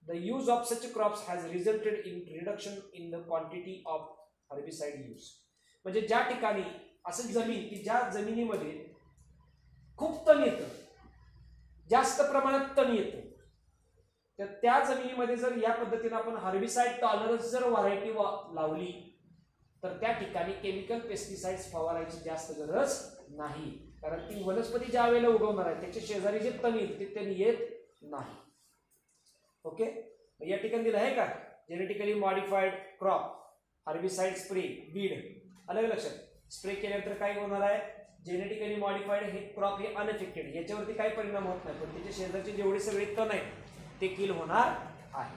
the use of such crops has resulted in reduction in the quantity of herbicide use. म्हणजे ज्या ठिकाणी असं जमीन की ज्या जमिनीमध्ये खूप तण येतं, जास्त प्रमाणात तण येतं, तर त्या जमिनीमध्ये जर या पद्धतीने आपण हार्बिसाइड टॉलरन्स जर व्हरायटी लावली तर त्या ठिकाणी केमिकल पेस्टिसाइड्स फवारायची जास्त गरज नाही, कारण ती वनस्पती ज्या वेळेला उगवणार आहे त्याच्या शेजारी जे तण येईल ते तण येत नाही. ओके, या ठिकाणी दिलं आहे का, genetically modified crop herbicide spray Beed. अलग लक्षात, स्प्रे केल्यानंतर काय होणार आहे, जेनेटिकली मॉडिफाईड हे क्रॉप हे अनइफेक्टेड, याच्यावरती काही परिणाम होत नाही, पण त्याच्या शेजारचे जेवढे सगळे तण आहेत ते किल होणार आहे.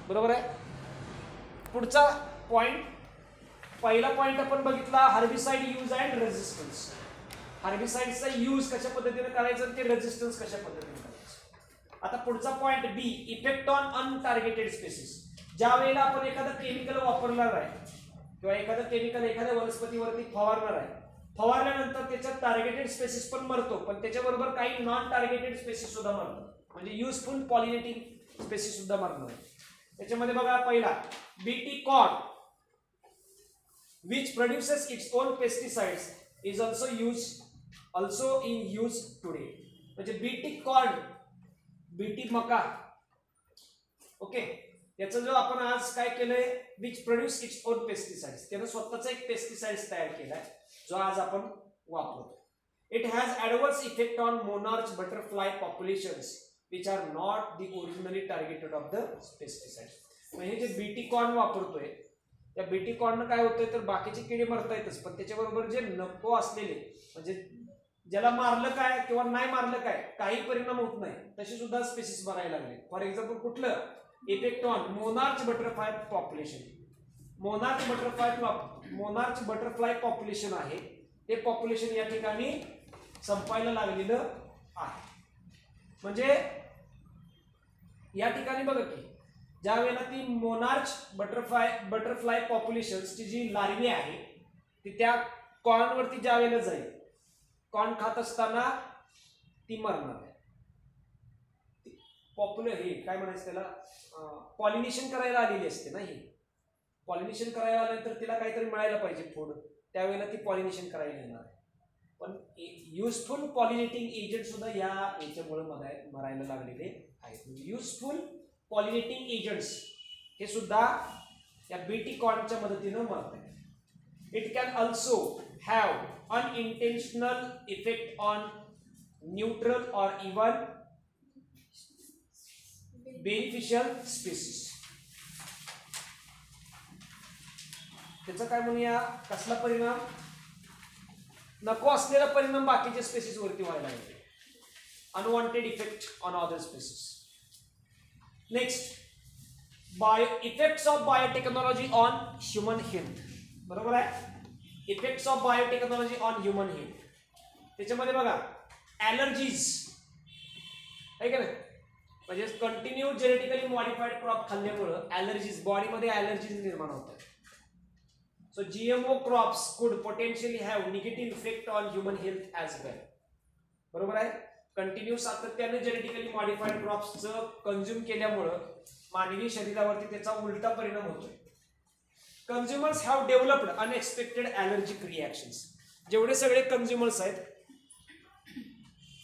बरोबर आहे. पुढचा पॉइंट, पहिला पॉइंट आपण बघितला हार्बिसाइड यूज अँड रेजिस्टन्स. हार्बिसाइडचा यूज कशा पद्धतीने करायचं आणि ते रेजिस्टन्स कशा पद्धतीने करायचं. आता पुढचा point B, effect on untargeted species. ज्या वेळेला आपण एखादं केमिकल वापरणार आहे किंवा एखादं केमिकल एखाद्या वनस्पतीवरती फवारणार आहे, फवारल्यानंतर त्याच्या टार्गेटेड स्पेसिस पण मरतो, पण त्याच्याबरोबर काही नॉन टार्गेटेड स्पेसिस सुद्धा मरतात, म्हणजे युजफुल पॉलिनेटिंग स्पेसिस सुद्धा मरणार. त्याच्यामध्ये बघा पहिला BT corn which produces its own pesticides is also in use today. म्हणजे बीटी कॉर्न, बीटी मका, ओके, याचा जो आपण आज काय केलंय, which produce its own pesticides, त्यानं स्वतःचा एक पेस्टिसाइड्स तयार केलाय जो आज आपण वापरतो. It has adverse effect on monarch butterfly populations which are not the originally targeted of the pesticides. म्हणजे जे बीटी कॉर्न वापरतोय त्या बीटी कॉर्न काय होतंय तर बाकीचे किडे मरता येतच, पण त्याच्याबरोबर जे नको असलेले म्हणजे ज्याला मारलं काय किंवा नाही मारलं काय काही परिणाम होत नाही तसे सुद्धा स्पेसिस बघायला लागले. फॉर एक्झाम्पल कुठलं, effect on monarch butterfly population. Monarch butterfly population आहे ते पॉप्युलेशन या ठिकाणी संपायला लागलेलं आहे. म्हणजे या ठिकाणी बघा की ज्या वेळेला ती मोनार्च बटरफ्लाय पॉप्युलेशनची जी लार्वे आहे ती त्या कॉर्नवरती ज्या वेळेला जाईल, कॉर्न खात असताना ती मरणार आहे. हे काय म्हणायचं त्याला, पॉलिनेशन करायला आलेली असते ना, ही पॉलिनेशन करायला आल्यानंतर तिला काहीतरी मिळायला पाहिजे फूड, त्यावेळेला ती पॉलिनेशन करायला येणार आहे. पण युजफुल पॉलिनेटिंग एजंट सुद्धा याच्यामुळे मरायला लागलेले आहेत. युजफुल पॉलिनेटिंग एजंट्स हे सुद्धा या बीटी कॉर्नच्या मदतीनं मरत आहेत. It can also have unintentional effect on neutral or even beneficial species. त्याचा काय म्हणूया, कसला परिणाम, नको असलेला परिणाम बाकीच्या स्पेसिस वरती व्हायला लागले, unwanted effect on other species. Next, effects of biotechnology on human health. बरोबर आहे, effects of biotechnology on human health. त्याच्यामध्ये बघा ॲलर्जीज आहे का नाही, म्हणजे कंटिन्यू जेनेटिकली मॉडिफाईड क्रॉप खाल्ल्यामुळं ॲलर्जीज, बॉडीमध्ये ॲलर्जीज निर्माण होतात. So GMO crops could potentially have negative effect on human health as well. बरोबर आहे, कंटिन्यू सातत्याने जेनेटिकली मॉडिफाईड क्रॉप्सचं कंझ्युम केल्यामुळं मानवी शरीरावरती त्याचा उलटा परिणाम होतोय. Consumers have developed unexpected allergic reactions. जेवढे सगळे कंझ्युमर्स आहेत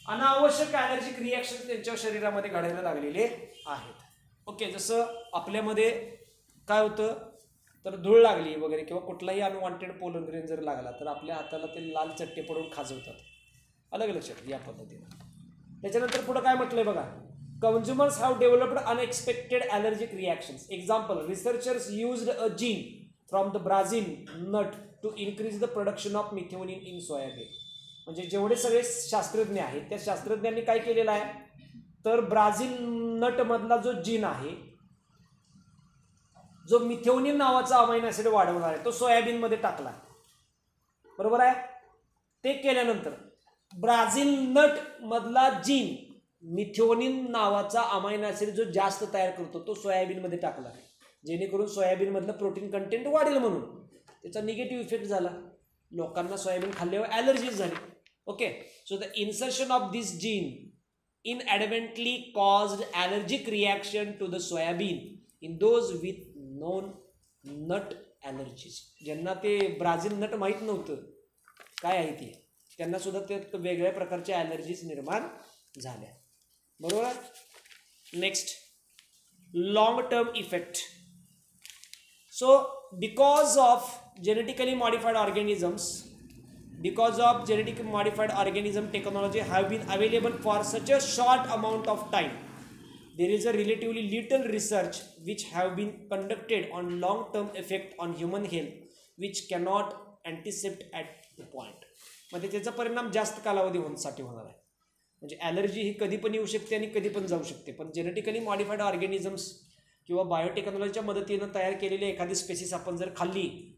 अनावश्यक ॲलर्जिक रिॲक्शन त्यांच्या शरीरामध्ये घडायला लागलेले आहेत. ओके, जसं आपल्यामध्ये काय होतं तर धूळ लागली वगैरे किंवा कुठलाही अनवॉन्टेड पोलन ग्रेन जर लागला तर आपल्या हाताला ते लाल चट्टे पडून खाजवतात. अलग लक्षात या पद्धतीनं. त्याच्यानंतर पुढे काय म्हटलंय बघा, consumers have developed unexpected allergic reactions. Example, researchers used a gene from the Brazil nut to increase the production of methionine in soybean. म्हणजे जेवढे सगळे शास्त्रज्ञ आहेत त्या शास्त्रज्ञांनी काय केलेलं आहे तर ब्राझील नट मधला जो जीन आहे, जो मिथेओनिन नावाचा अमायनो ॲसिड वाढवणार आहे, तो सोयाबीन मध्ये टाकला. बरोबर आहे, ते केल्यानंतर ब्राझील नट मधला जीन मिथेओनिन नावाचा अमायनो ॲसिड जो जास्त तयार करतो तो सोयाबीन मध्ये टाकला, जेणेकरून सोयाबीन मधलं प्रोटीन कंटेंट वाढेल म्हणून. त्याचा निगेटिव्ह इफेक्ट झाला, लोकांना सोयाबीन खाल्ल्यावर ॲलर्जीज झाली. Okay, so the insertion of this gene inadvertently caused allergic reaction to the soybean in those with known nut allergies. ज्यांना ते ब्राझील नट माहीत नव्हतं काय आहे ते, त्यांना सुद्धा ते वेगळ्या प्रकारच्या ॲलर्जीज निर्माण झाल्या. बरोबर. Next, long term effect. So because of genetically modified organism technology have been available for such a short amount of time, there is a relatively little research which have been conducted on long term effect on human health which cannot anticipate at the point. म्हणजे त्याचा परिणाम जास्त कालावधीसाठी होणार आहे. म्हणजे allergy ही कधी पण येऊ शकते आणि कधी पण जाऊ शकते, पण जेनेटिकली मॉडिफाईड ऑर्गॅनिझम्स किंवा बायोटेक्नॉलॉजीच्या मदतीनं तयार केलेली एखादी स्पेसिस आपण जर खाल्ली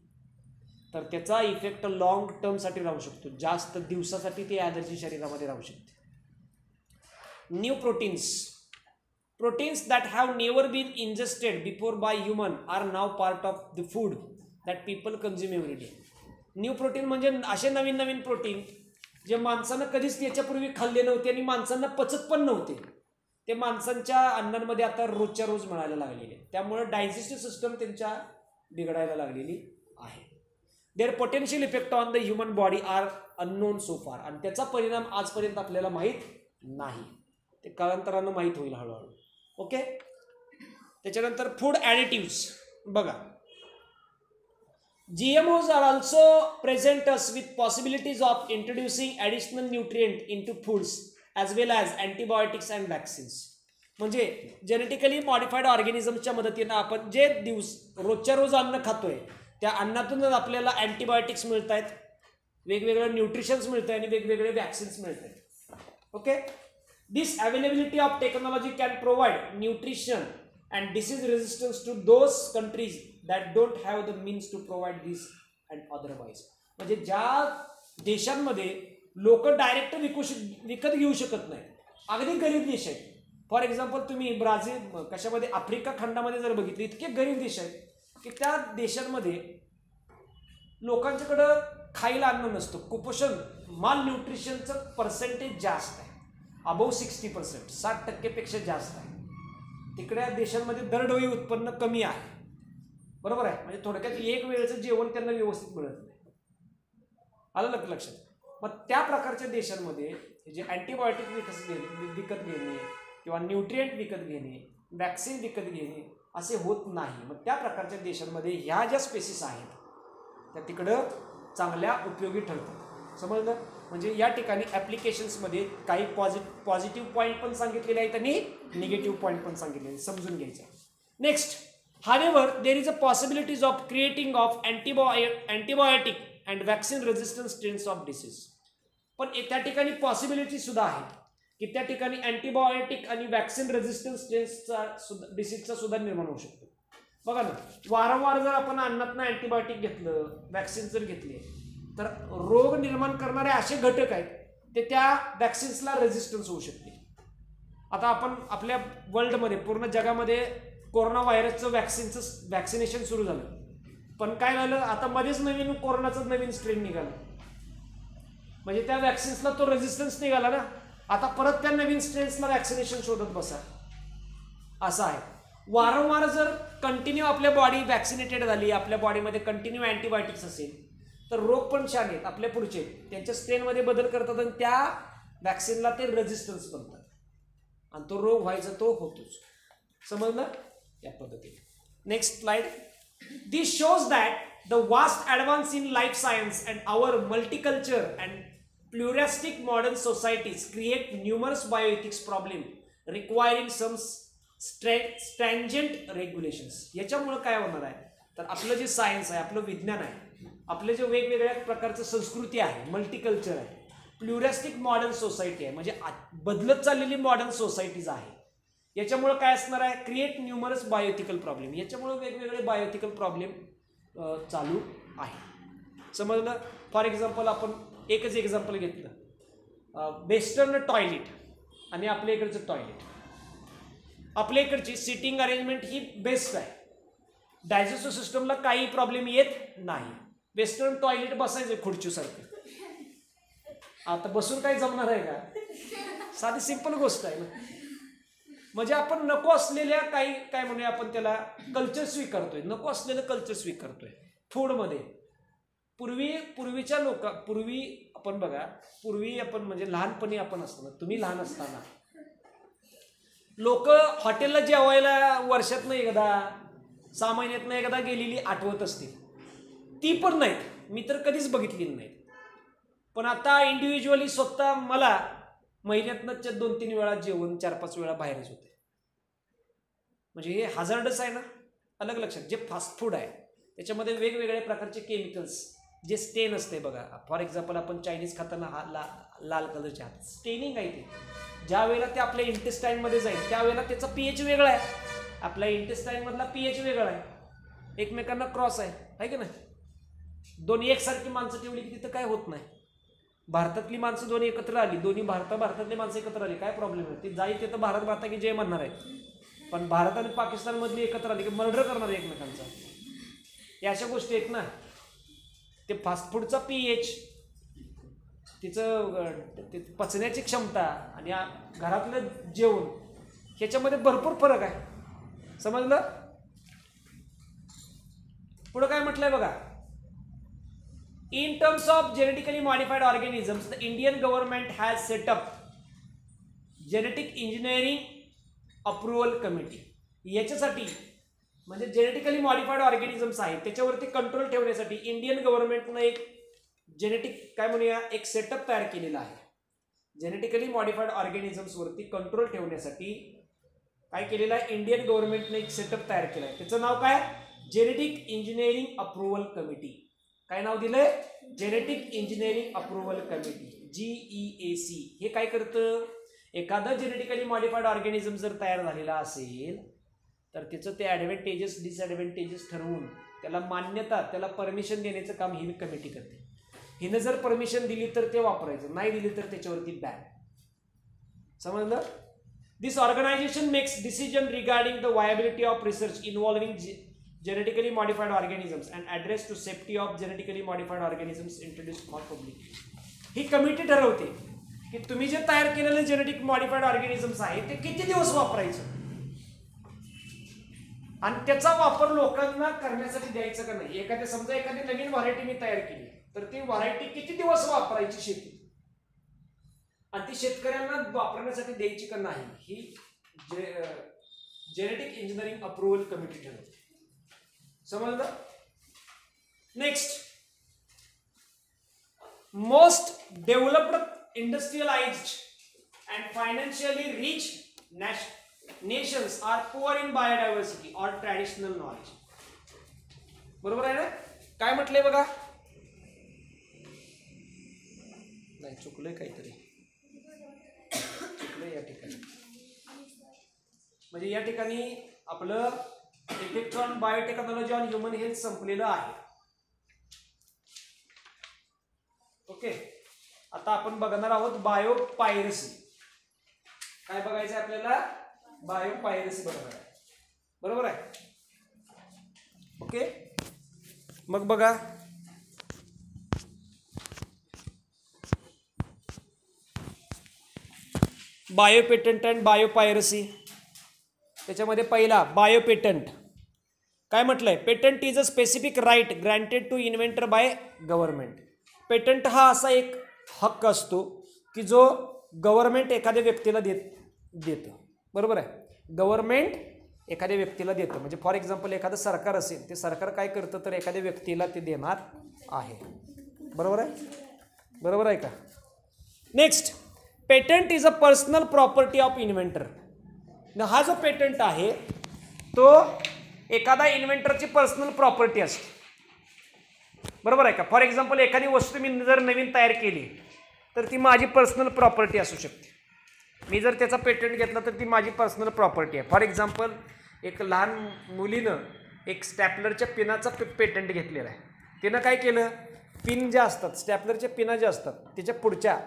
तर त्याचा इफेक्ट लॉंग टर्मसाठी राहू शकतो, जास्त दिवसासाठी ती ॲलर्जी शरीरामध्ये राहू शकते. New proteins proteins that have never been ingested before by human are now part of the food that people consume every day. New protein म्हणजे असे नवीन नवीन प्रोटीन जे माणसानं कधीच त्याच्यापूर्वी खाल्ले नव्हते आणि माणसांना पचत पण नव्हते, ते माणसांच्या अन्नांमध्ये आता रोजच्या रोज मिळायला लागलेले. त्यामुळे डायजेस्टिव्ह सिस्टम त्यांच्या बिघडायला लागलेली आहे. Their potential effect on the human body are unknown so far. आणि त्याचा परिणाम आजपर्यंत आपल्याला माहीत नाही, ते कालांतरानं माहीत होईल हळूहळू. ओके. त्याच्यानंतर फूड ॲडिटिव्स बघा. GMOs are also present us with possibilities of introducing additional nutrient into foods as well as antibiotics and vaccines. म्हणजे जेनेटिकली मॉडिफाईड ऑर्गॅनिझमच्या मदतीनं आपण जे रोजच्या रोज अन्न खातोय त्या अन्नातूनच आपल्याला अँटीबायोटिक्स मिळत आहेत, वेगवेगळे न्यूट्रिशन्स मिळत आहेत आणि वेगवेगळे वॅक्सिन्स मिळत आहेत. Okay. This availability of technology can provide nutrition and disease resistance to those countries that don't have the means to provide this and otherwise. म्हणजे ज्या देशांमध्ये लोक डायरेक्ट विकत घेऊ शकत नाही, अगदी गरीब देश आहेत. फॉर एक्झाम्पल तुम्ही ब्राझील कशामध्ये आफ्रिका खंडामध्ये जर बघितले, इतके गरीब देश आहेत की त्या देशांमध्ये लोकांच्याकडं खायला अन्न नसतं. कुपोषण माल न्यूट्रिशनचं पर्सेंटेज जास्त आहे, अबोव 60%, 60% जास्त आहे. तिकडे देशांमध्ये दरडोई उत्पन्न कमी आहे. बरोबर आहे. म्हणजे थोडक्यात एक वेळेचं जेवण त्यांना व्यवस्थित मिळत नाही. आलं लक्षात. मग त्या प्रकारच्या देशांमध्ये जे अँटीबायोटिक विकत घेणे किंवा न्यूट्रिएंट विकत घेणे, वॅक्सिन विकत घेणे असे होत नाही. मग त्या प्रकारच्या देशांमध्ये ह्या ज्या स्पेसिस आहेत त्या तिकडं चांगल्या उपयोगी ठरतात. समजलं. म्हणजे या ठिकाणी ॲप्लिकेशन्समध्ये काही पॉझिटिव्ह पॉईंट पण सांगितलेले आहेत आणि निगेटिव्ह पॉईंट पण सांगितलेले आहेत, समजून घ्यायचं. Next. However, there is a possibilities of creating of antibiotic and vaccine resistant strains of disease. पण त्या ठिकाणी पॉसिबिलिटी सुद्धा आहे की त्या ठिकाणी अँटीबायोटिक आणि वॅक्सिन रेजिस्टन्स स्ट्रेन्सचा डिसीजचा सुद्धा निर्माण होऊ शकतो. बघा ना, वारंवार जर आपण अन्नातनं अँटीबायोटिक घेतलं, वॅक्सिन जर घेतले तर रोग निर्माण करणारे असे घटक आहेत ते त्या वॅक्सिन्सला रेजिस्टन्स होऊ शकते. आता आपण आपल्या वर्ल्डमध्ये पूर्ण जगामध्ये कोरोना व्हायरसचं वॅक्सिनेशन सुरू झालं, पण काय झालं, आता मध्येच नवीन कोरोनाचं नवीन स्ट्रेन निघालं. म्हणजे त्या वॅक्सिन्सला तो रेजिस्टन्स निघाला ना, आता परत त्या नवीन स्ट्रेन्सला वॅक्सिनेशन शोधत बसा, असं आहे. वारंवार जर कंटिन्यू आपल्या बॉडी वॅक्सिनेटेड झाली, आपल्या बॉडीमध्ये कंटिन्यू अँटीबायोटिक्स असेल तर रोग पण छान आहेत आपल्या पुढचे, त्यांच्या स्ट्रेनमध्ये बदल करतात आणि त्या वॅक्सिनला ते रेजिस्टन्स बनतात आणि तो रोग व्हायचा तो होतोच. समजलं या पद्धतीने. Next slide. This shows that the vast advance in life science and our multiculture and pluralistic modern societies create numerous bioethics problem requiring some stringent regulations. याच्यामुळं काय होणार आहे तर आपलं जे सायन्स आहे, आपलं विज्ञान आहे, आपले जे वेगवेगळ्या प्रकारचं संस्कृती आहे, मल्टीकल्चर आहे, प्लुरॅस्टिक मॉडर्न सोसायटी आहे, म्हणजे बदलत चाललेली मॉडर्न सोसायटीज आहे. याच्यामुळे काय असणार आहे, क्रिएट न्यूमरस बायोएथिकल प्रॉब्लेम. याच्यामुळे वेगवेगळे बायोएथिकल प्रॉब्लेम चालू आहे. समजलं. फॉर एक्झाम्पल आपण एकच एक्झाम्पल घेतलं, वेस्टर्न टॉयलेट आणि आपल्या इकडचं टॉयलेट. आपल्या इकडची सिटिंग अरेंजमेंट ही बेस्ट आहे, डायजेस्टिव्ह सिस्टमला काही प्रॉब्लेम येत नाही. वेस्टर्न टॉयलेट बसायचं खुर्चीसारखं, आता बसून काही जमणार आहे का? साधी सिंपल गोष्ट आहे ना. म्हणजे आपण नको असलेल्या काही काय म्हणूया आपण त्याला कल्चर स्वीकारतोय, नको असलेलं कल्चर स्वीकारतोय फूडमध्ये. पूर्वी आपण बघा, पूर्वी आपण म्हणजे लहानपणी आपण असताना, तुम्ही लहान असताना लोक हॉटेलला जेवायला वर्षातनं एकदा, 6 महिन्यातनं एकदा गेलेली आठवत असते. ती पण नाहीत, मी तर कधीच बघितलेली नाहीत. पण आता इंडिव्हिज्युअली स्वतः मला महिन्यातनं 2-3 वेळा जेवण, 4-5 वेळा बाहेरच होते. म्हणजे हे हजार्डस आहे ना. अलग लक्षात. जे फास्ट फूड आहे त्याच्यामध्ये वेगवेगळ्या प्रकारचे केमिकल्स, जे स्टेन असते बघा. फॉर एक्झाम्पल आपण चायनीज खाताना लाल कलरचे हात स्टेनिंग आहे ते. ज्या वेळेला ते आपल्या इंटेस्टाईनमध्ये जाईल त्यावेळेला त्याचा pH वेगळा आहे, आपल्या इंटेस्टाईनमधला pH वेगळा आहे, एकमेकांना क्रॉस आहे की नाही. दोन्ही एकसारखी माणसं ठेवली की तिथं काय होत नाही. भारतातली माणसं दोन्ही एकत्र आली, दोन्ही भारतातली माणसं एकत्र आली, काय प्रॉब्लेम आहे? ती जाई ते तर भारत माता की जय म्हणणार आहेत, पण भारत आणि पाकिस्तानमधली एकत्र आली की मर्डर करणार आहे एकमेकांचा. या अशा गोष्टी आहेत ना. ते फास्ट फूडचा pH, तिचं पचण्याची क्षमता आणि घरातलं जेवण ह्याच्यामध्ये भरपूर फरक आहे. समजलं? पुढं काय म्हटलंय बघा. In terms of genetically modified organisms, the Indian government has set up genetic engineering approval committee. याच्यासाठी म्हणजे जेनेटिकली मॉडिफाईड ऑर्गॅनिझम्स आहेत त्याच्यावरती कंट्रोल ठेवण्यासाठी इंडियन गव्हर्नमेंटनं एक जेनेटिक काय म्हणूया एक सेटअप तयार केलेला आहे. जेनेटिकली मॉडिफाईड ऑर्गॅनिझम्स वरती कंट्रोल ठेवण्यासाठी काय केलेलं आहे, इंडियन गव्हर्नमेंटने एक सेटअप तयार केला आहे. त्याचं नाव काय? Genetic engineering approval committee. काय नाव दिलंय? Genetic engineering approval committee, GEAC. हे काय करतं? एखादं जेनेटिकली मॉडिफाईड ऑर्गॅनिझम जर तयार झालेला असेल तर त्याचं ते ॲडव्हान्टेजेस डिसॲडव्हान्टेजेस ठरवून त्याला मान्यता, त्याला परमिशन देण्याचं काम ही कमिटी करते. हिनं जर परमिशन दिली तर ते वापरायचं, नाही दिली तर त्याच्यावरती बॅन. समजलं? This organisation makes decision regarding the viability of research involving genetically modified organisms and address to safety of genetically modified organisms introduced for public. He committee ठरवते की तुम्ही जे तयार केलेले जेनेटिक मॉडिफाईड ऑर्गॅनिझम्स आहेत ते किती दिवस वापरायचं आणि त्याचा वापर लोकांना करण्यासाठी द्यायचं का नाही. समजा एखादी नवीन व्हरायटी मी तयार केली तर ती व्हरायटी किती दिवस वापरायची शेती आणि ती शेतकऱ्यांना वापरण्यासाठी द्यायची का नाही ही जेनेटिक इंजिनिअरिंग अप्रुव्हल कमिटी ठरवते. समजलं? Next, most developed industrialised and financially rich nations are poor in biodiversity or traditional knowledge. बरोबर आहे ना? काय म्हटलंय बघा, नाही चुकलंय काहीतरी, चुकलंय या ठिकाणी. म्हणजे या ठिकाणी आपलं effect on biotechnology on human health संपलेलं आहे. ओके, आता आपण बघणार आहोत बायोपायरसी. काय बघायचं आहे आपल्याला? बायोपायरसी बघणार आहे. बरोबर आहे? ओके, मग बघा बायोपेटंट अँड बायोपायरसी. त्याच्यामध्ये पहिला बायोपेटंट. काय म्हटलंय? Patent is a specific right granted to inventor by government. Patent हा असा एक हक्क असतो की जो गव्हर्नमेंट एखाद्या व्यक्तीला देतं. बरोबर आहे? गव्हर्नमेंट एखाद्या व्यक्तीला देतं. म्हणजे फॉर एक्झाम्पल एखादं सरकार असेल, ते सरकार काय करतं तर एखाद्या व्यक्तीला ते देणार आहे. बरोबर आहे? बरोबर आहे का? Next, patent is a personal property of inventor. हा जो पेटंट आहे तो एखादा इन्व्हेंटरची पर्सनल प्रॉपर्टी असते. बरोबर आहे का? फॉर एक्झाम्पल एखादी वस्तू मी जर नवीन तयार केली तर ती माझी पर्सनल प्रॉपर्टी असू शकते. मी जर त्याचा पेटंट घेतला तर ती माझी पर्सनल प्रॉपर्टी आहे. फॉर एक्झाम्पल एक लहान मुलीनं एक स्टॅपलरच्या पिनाचा पेटंट घेतलेला आहे. तिनं काय केलं, पिन ज्या असतात, स्टॅपलरच्या पिना ज्या असतात त्याच्या पुढच्या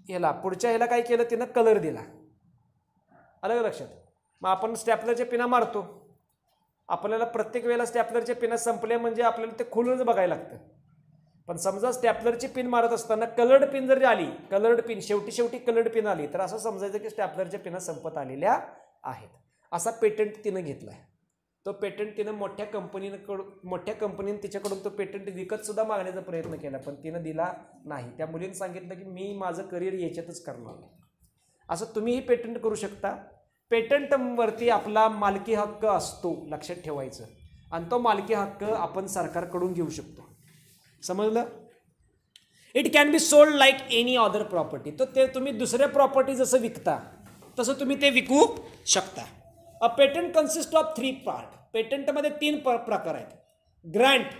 ह्याला काय केलं, तिनं कलर दिला. अलग लक्षात. मग आपण स्टॅपलरच्या पिना मारतो, आपल्याला प्रत्येक वेळेला स्टॅपलरच्या पिना संपल्या म्हणजे आपल्याला ते खोलूनच बघायला लागतं. पण समजा स्टॅपलरची पिन मारत असताना कलर्ड पिन जर आली, कलर्ड पिन शेवटी कलर्ड पिन आली तर असं समजायचं की स्टॅपलरच्या पिना संपत आलेल्या आहेत. असा पेटंट तिनं घेतलाय. तो पेटंट तिनं मोठ्या कंपनीने तिच्याकडून तो पेटंट विकत सुद्धा मागण्याचा प्रयत्न केला पण तिनं दिला नाही. त्या मुलीने सांगितलं की मी माझं करिअर याच्यातच करणार आहे. असं तुम्हीही पेटंट करू शकता. पेटंटवरती आपला मालकी हक्क असतो, लक्षात ठेवायचं. आणि तो मालकी हक्क आपण सरकारकडून घेऊ शकतो. समजलं? It can be sold like any other property. तर ते तुम्ही दुसऱ्या प्रॉपर्टी जसं विकता तसं तुम्ही ते विकू शकता. अ पेटंट कन्सिस्ट ऑफ 3 पार्ट. पेटंटमध्ये 3 प्रकार आहेत. ग्रँट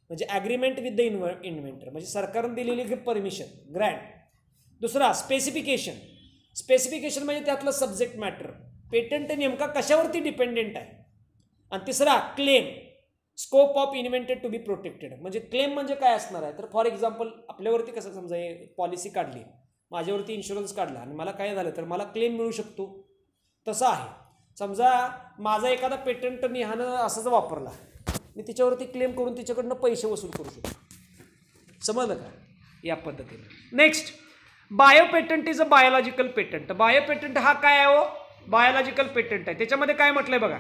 म्हणजे ॲग्रीमेंट विथ द इन्व्हेंटर, म्हणजे सरकारने दिलेली परमिशन, ग्रँट. दुसरा स्पेसिफिकेशन. स्पेसिफिकेशन म्हणजे त्यातलं सब्जेक्ट मॅटर, पेटंट नेमका कशावरती डिपेंडेंट आहे. आणि तिसरा claim, scope of invented to be protected. म्हणजे क्लेम म्हणजे काय असणार आहे, तर फॉर एक्झाम्पल आपल्यावरती कसं समजा पॉलिसी काढली, माझ्यावरती इन्शुरन्स काढला आणि मला काय झालं तर मला क्लेम मिळू शकतो. तसं आहे. समजा माझा एखादा पेटंट नेहानं असाच वापरला, मी तिच्यावरती क्लेम करून तिच्याकडनं पैसे वसूल करू शकतो. समजलं का, या पद्धतीने. Next, bio patent is a biological patent. Bio patent हा काय आहे हो, बायोलॉजिकल पेटंट आहे. त्याच्यामध्ये काय म्हटलंय बघा,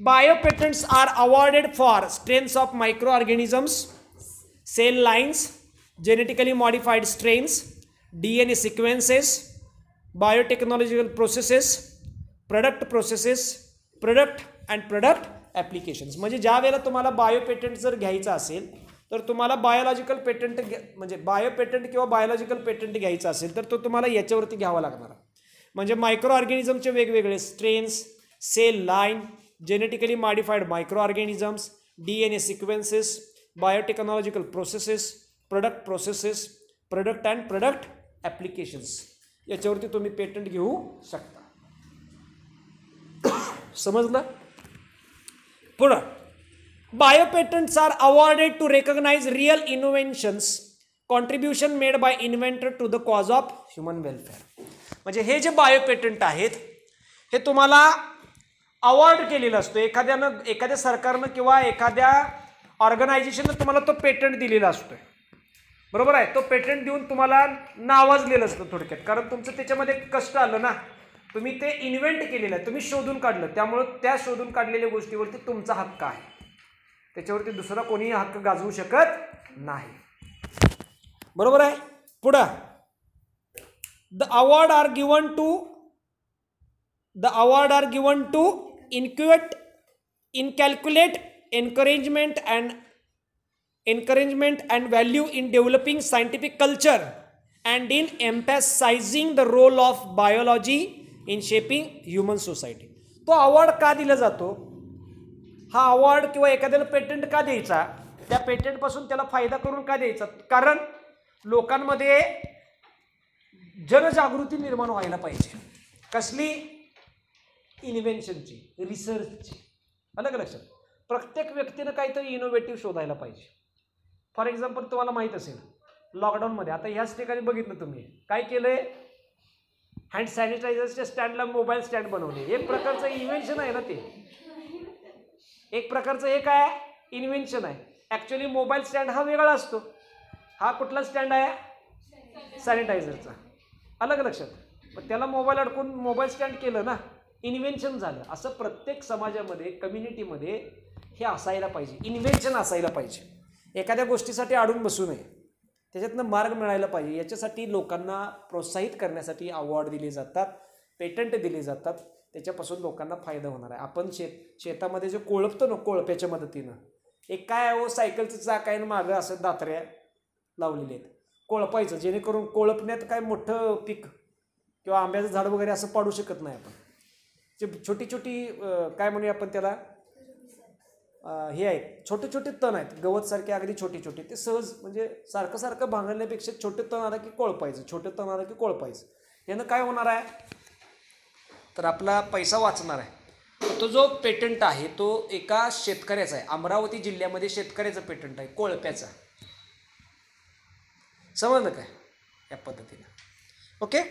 bio patents are awarded for strains of micro organisms, cell lines, genetically modified strains, DNA sequences, biotechnological processes, product processes, product and product applications. म्हणजे ज्या वेळेला तुम्हाला बायो पेटंट जर घ्यायचा असेल तर तुम्हाला बायोलॉजिकल पेटंट म्हणजे बायो पेटंट किंवा बायोलॉजिकल पेटंट घ्यायचा असेल तर तो तुम्हाला याच्यावरती घ्यावा लागणार. म्हणजे मायक्रो ऑर्गॅनिझमचे वेगवेगळे strains, cell line, genetically modified micro organisms, DNA sequences, biotechnological processes, product processes, product and product applications, याच्यावरती तुम्ही पेटंट घेऊ शकता. समजलं. पुढं, bio patents are awarded to recognise real innovations, contribution made by inventor to the cause of human welfare. म्हणजे हे जे bio patent आहेत हे तुम्हाला अवॉर्ड केलेलं असतो. एखाद्या सरकारनं किंवा एखाद्या ऑर्गनायझेशननं तुम्हाला तो पेटंट दिलेला असतोय. बरोबर आहे. तो पेटंट देऊन तुम्हाला नावाजलेलं असतं थोडक्यात, कारण तुमचं त्याच्यामध्ये कष्ट आलं ना, तुम्ही ते इन्व्हेंट केलेलं आहे, तुम्ही शोधून काढलं, त्यामुळं त्या शोधून काढलेल्या गोष्टीवरती तुमचा हक्क आहे, त्याच्यावरती दुसरा कोणीही हक्क गाजवू शकत नाही. बरोबर आहे. पुढं, the award are given to inculcate encouragement and value in developing scientific culture and in emphasizing the role of biology in shaping human society. तो अवॉर्ड का दिला जातो, हा अवॉर्ड किंवा एखाद्याला पेटंट का द्यायचा, त्या पेटंटपासून त्याला फायदा करून का द्यायचा, कारण लोकांमध्ये जनजागृती निर्माण व्हायला पाहिजे. कसली, इन्व्हेन्शनची, रिसर्चची. अलग लक्षात, प्रत्येक व्यक्तीनं काहीतरी इनोव्हेटिव्ह शोधायला पाहिजे. फॉर एक्झाम्पल तुम्हाला माहीत असेल लॉकडाऊनमध्ये, आता ह्याच ठिकाणी बघितलं तुम्ही काय केलंय, हँड सॅनिटायझरच्या स्टँडला मोबाईल स्टँड बनवले. एक प्रकारचं इन्व्हेन्शन आहे ना ते, एक प्रकारचं हे काय इन्व्हेन्शन आहे. ॲक्च्युली मोबाईल स्टँड हा वेगळा असतो, हा कुठला स्टँड आहे, सॅनिटायझरचा. अलग लक्षात, पण त्याला मोबाईल अडकून मोबाईल स्टँड केलं ना, इन्व्हेन्शन झालं. असं प्रत्येक समाजामध्ये, कम्युनिटीमध्ये हे असायला पाहिजे, इन्व्हेन्शन असायला पाहिजे. एखाद्या गोष्टीसाठी अडून बसू नये, त्याच्यातनं मार्ग मिळायला पाहिजे. याच्यासाठी लोकांना प्रोत्साहित करण्यासाठी अवॉर्ड दिले जातात, पेटंट दिले जातात, त्याच्यापासून लोकांना फायदा होणार आहे. आपण शेतामध्ये जे कोळपतो ना, कोळप्याच्या मदतीनं, एक काय आहे, सायकलचं चाक आहे, मागं असं दात्र्या लावलेले आहेत, कोळपायचं, जेणेकरून कोळपण्यात काय मोठं पीक किंवा आंब्याचं झाड वगैरे असं पाडू शकत नाही आपण. जे छोटी छोटी काय म्हणूया आपण त्याला, हे आहेत, छोटे छोटे तण आहेत, गवतसारखे अगदी छोटे छोटे, ते सहज म्हणजे सारखं सारखं भांगण्यापेक्षा छोटे तण आलं की कोळपायचं, छोटे तण आलं की कोळपायचं. यानं काय होणार आहे, तर आपला पैसा वाचणार आहे. तो जो पेटंट आहे तो एका शेतकऱ्याचा आहे, अमरावती जिल्ह्यामध्ये शेतकऱ्याचं पेटंट आहे, कोळप्याचा. समजलं काय, या पद्धतीने. Okay.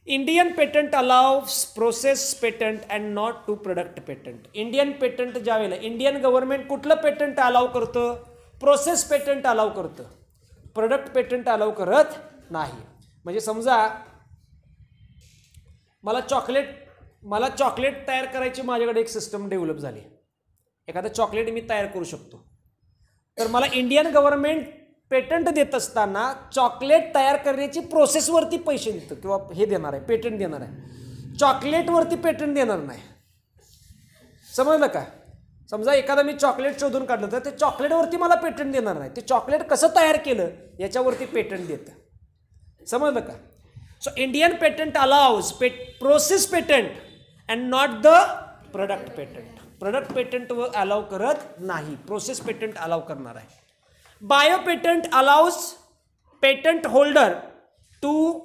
Indian patent allows process patent and not to product patent. Indian patent ज्या वेळेला इंडियन गव्हर्नमेंट कुठलं पेटंट अलाव करतं, प्रोसेस पेटंट अलाव करतं, प्रोडक्ट पेटंट अलाव करत नाही. म्हणजे समजा मला चॉकलेट तयार करायची माझ्याकडे एक सिस्टम डेव्हलप झाली, एखादं चॉकलेट मी तयार करू शकतो, तर मला इंडियन गव्हर्नमेंट पेटंट देत असताना चॉकलेट तयार करण्याची प्रोसेसवरती पैसे देतं किंवा हे देणार आहे, पेटंट देणार आहे, चॉकलेटवरती पेटंट देणार नाही. समजलं का. समजा एखादा मी चॉकलेट शोधून काढलं तर ते चॉकलेटवरती मला पेटंट देणार नाही, ते चॉकलेट कसं तयार केलं याच्यावरती पेटंट देतं. समजलं का. So Indian patent allows process patent and not the product patent. Product patent allow करत नाही, प्रोसेस पेटंट अलाव करणार आहे. Bio patent allows patent holder to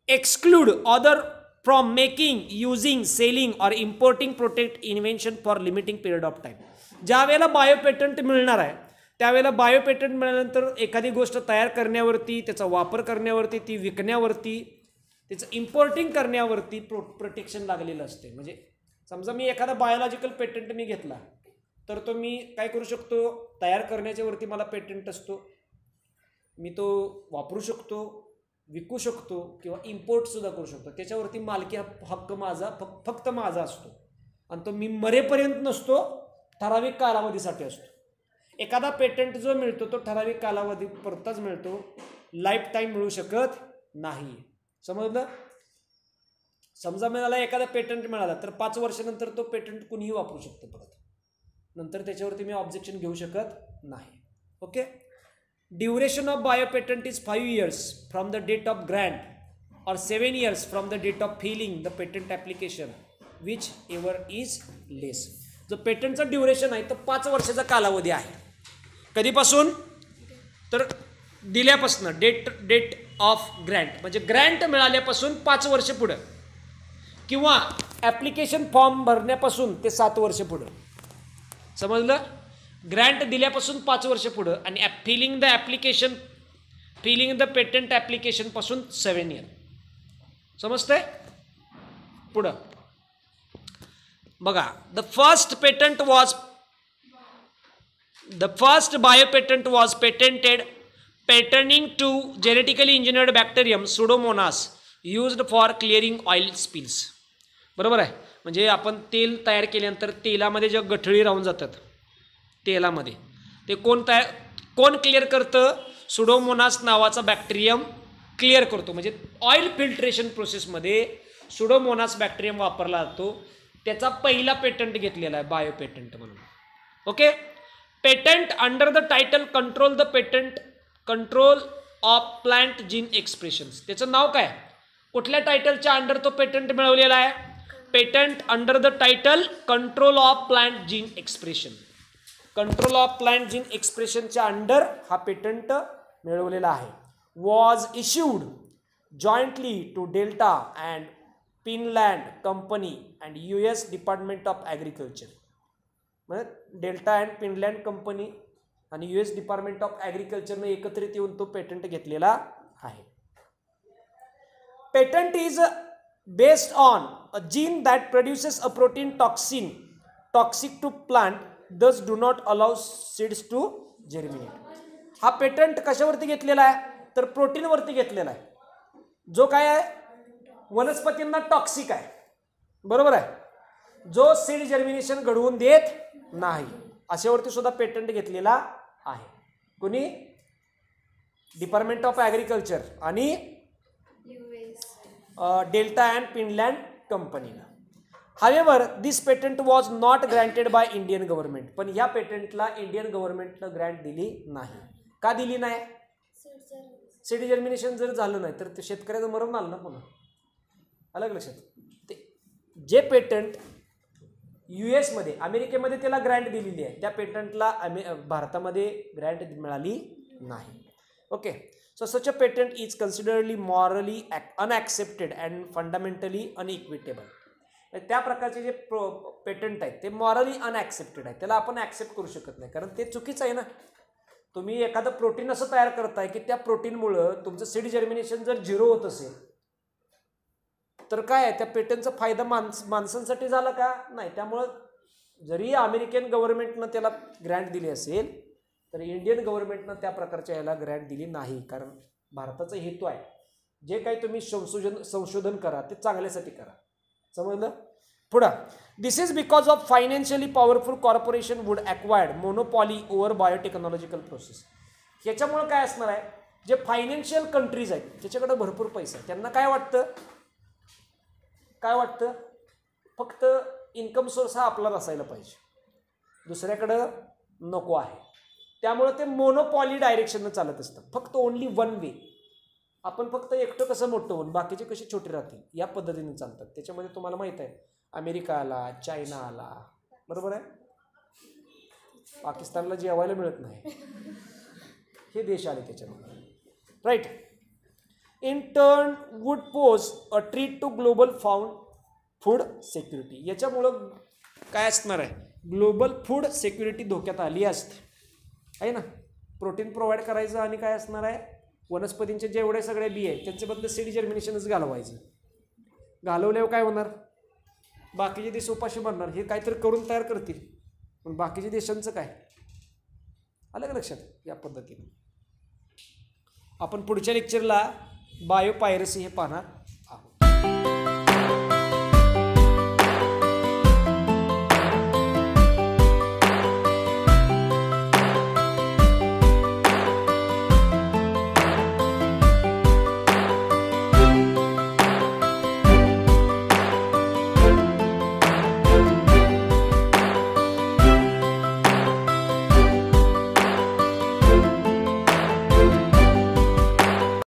exclude other from making, using, selling और importing protect invention for limiting period of time. ज्या वेळेला bio patent मिळणार आहे त्यावेळेला बायो पेटंट मिळाल्यानंतर एखादी गोष्ट तयार करण्यावरती, त्याचा वापर करण्यावरती, ती विकण्यावरती, त्याचं इम्पोर्टिंग करण्यावरती प्रोटेक्शन लागलेलं असते. म्हणजे समजा मी एखादा बायोलॉजिकल पेटंट मी घेतला तर तो मी काय करू शकतो, तयार करण्याच्यावरती मला पेटंट असतो, मी तो वापरू शकतो, विकू शकतो किंवा इम्पोर्टसुद्धा करू शकतो. त्याच्यावरती मालकी हक्क माझा फक्त माझा असतो आणि तो मी मरेपर्यंत नसतो, ठराविक कालावधीसाठी असतो. एखादा पेटंट जो मिळतो तो ठराविक कालावधी पुरताच मिळतो, लाईफ टाईम मिळू शकत नाही. समजलं? समजा मला एखादा पेटंट मिळाला तर 5 वर्षानंतर तो पेटंट कुणीही वापरू शकतो परत, नंतर त्याच्यावरती मी ऑब्जेक्शन घेऊ शकत नाही. Okay. Duration of bio patent is 5 years from the date of grant और 7 years from the date of filing the patent application whichever is less. जो पेटंटचा ड्युरेशन आहे तो 5 वर्षाचा कालावधी आहे. कधीपासून? तर दिल्यापासून, डेट ऑफ ग्रँट म्हणजे ग्रँट मिळाल्यापासून 5 वर्ष पुढं, किंवा ॲप्लिकेशन फॉर्म भरण्यापासून ते 7 वर्ष पुढं. समजलं? ग्रँट दिल्यापासून 5 वर्ष पुढं आणि फिलिंग द पेटंट ॲप्लिकेशनपासून 7 years. समजतंय? पुढं बघा. The first bio patent was patented patterning to genetically engineered bacterium Pseudomonas used for clearing oil spills. बरोबर आहे. म्हणजे आपण तेल तयार केल्यानंतर तेलामध्ये ज्या गठळी राहून जातात तेलामध्ये, ते कोण क्लिअर करतं? सुडोमोनास नावाचा बॅक्टेरियम क्लिअर करतो. म्हणजे ऑइल फिल्ट्रेशन प्रोसेसमध्ये सुडोमोनास बॅक्टेरियम वापरला जातो. त्याचा पहिला पेटंट घेतलेला आहे बायो पेटंट म्हणून. Okay. Patent under the title control of plant gene expressions. त्याचं नाव काय? कुठल्या टायटलच्या अंडर तो पेटंट मिळवलेला आहे? Patent under the title control of plant gene expression. Control of plant gene एक्सप्रेशनच्या अंडर हा पेटंट मिळवलेला आहे. Was issued jointly to Delta and Finland company and US department of agriculture. म्हणजे डेल्टा अँड फिनलँड कंपनी आणि US department of ॲग्रिकल्चरनं एकत्रित येऊन तो पेटंट घेतलेला आहे. Patent is based on a gene that produces a protein toxic to plant thus do not allow seeds to germinate. हा patent कशावरती घेतलेला आहे? तर प्रोटीनवरती घेतलेला आहे, जो काय आहे वनस्पतींना टॉक्सिक आहे. बरोबर आहे. जो सीड जर्मिनेशन घडवून देत नाही, अशावरती सुद्धा पेटंट घेतलेला आहे. कोणी? डिपार्टमेंट ऑफ ॲग्रिकल्चर आणि डेल्टा अँड फिनलँड कंपनीला. However this patent was not granted by Indian government. पण या पेटंटला इंडियन गव्हर्नमेंटनं ग्रँट दिली नाही. का दिली नाही? सीड जर्मिनेशन जर झालं नाही तर ते शेतकऱ्याचं मरण आलं ना पुन्हा. अलग लक्षात. ते जे पेटंट US मध्ये, अमेरिकेमध्ये त्याला ग्रँट दिलेली आहे, त्या पेटंटला भारतामध्ये ग्रँट मिळाली नाही. Okay. So such a patent is considerably morally unaccepted and fundamentally unequitable. त्या प्रकारचे जे पेटंट आहेत ते मॉरली अनॲक्सेप्टेड आहे, त्याला आपण ॲक्सेप्ट करू शकत नाही, कारण ते चुकीचं आहे ना. तुम्ही एखादं प्रोटीन असं तयार करताय की त्या प्रोटीनमुळं तुमचं सीड जर्मिनेशन जर 0 होत असेल तर काय आहे, त्या पेटंटचा फायदा माणसांसाठी झाला का? नाही. त्यामुळं जरी अमेरिकन गव्हर्नमेंटनं त्याला ग्रँट दिली असेल तर इंडियन गव्हर्नमेंटनं त्या प्रकारच्या याला ग्रँट दिली नाही, कारण भारताचा हेतू आहे जे काही तुम्ही संशोधन करा ते चांगल्यासाठी करा. समजलं? पुढं. This is because of financially powerful corporation would acquired monopoly over biotechnological process. ह्याच्यामुळं काय असणार आहे, जे फायनान्शियल कंट्रीज आहेत त्याच्याकडे भरपूर पैसा आहे, त्यांना काय वाटतं फक्त इन्कम सोर्स हा आपला असायला पाहिजे, दुसऱ्याकडं नको आहे. त्यामुळे ते मोनोपॉली डायरेक्शननं चालत असतं. फक्त ओनली वन वे. आपण फक्त एकटं कसं मोठं होऊन बाकीचे कसे छोटे राहतील या पद्धतीने चालतात. त्याच्यामध्ये तुम्हाला माहीत आहे अमेरिका आला, चायना आला, बरोबर आहे. पाकिस्तानला जेवायला मिळत नाही, हे देश आले त्याच्यामध्ये. Right. In turn would pose a threat to global food security. याच्यामुळं काय असणार आहे ग्लोबल फूड सिक्युरिटी धोक्यात आली असते आहे ना. प्रोटीन प्रोव्हाइड करायचं आणि काय असणार आहे, वनस्पतींचे जेवढे सगळे बी आहेत त्यांचे बदल सीड जर्मिनेशनच घालवायचं. घालवल्यावर काय होणार, बाकीचे देश उपाशी मारणार. हे काहीतरी करून तयार करतील पण बाकीच्या देशांचं काय. आलं का लक्षात. या पद्धतीने आपण पुढच्या लेक्चरला बायोपायरसी हे पाहणार.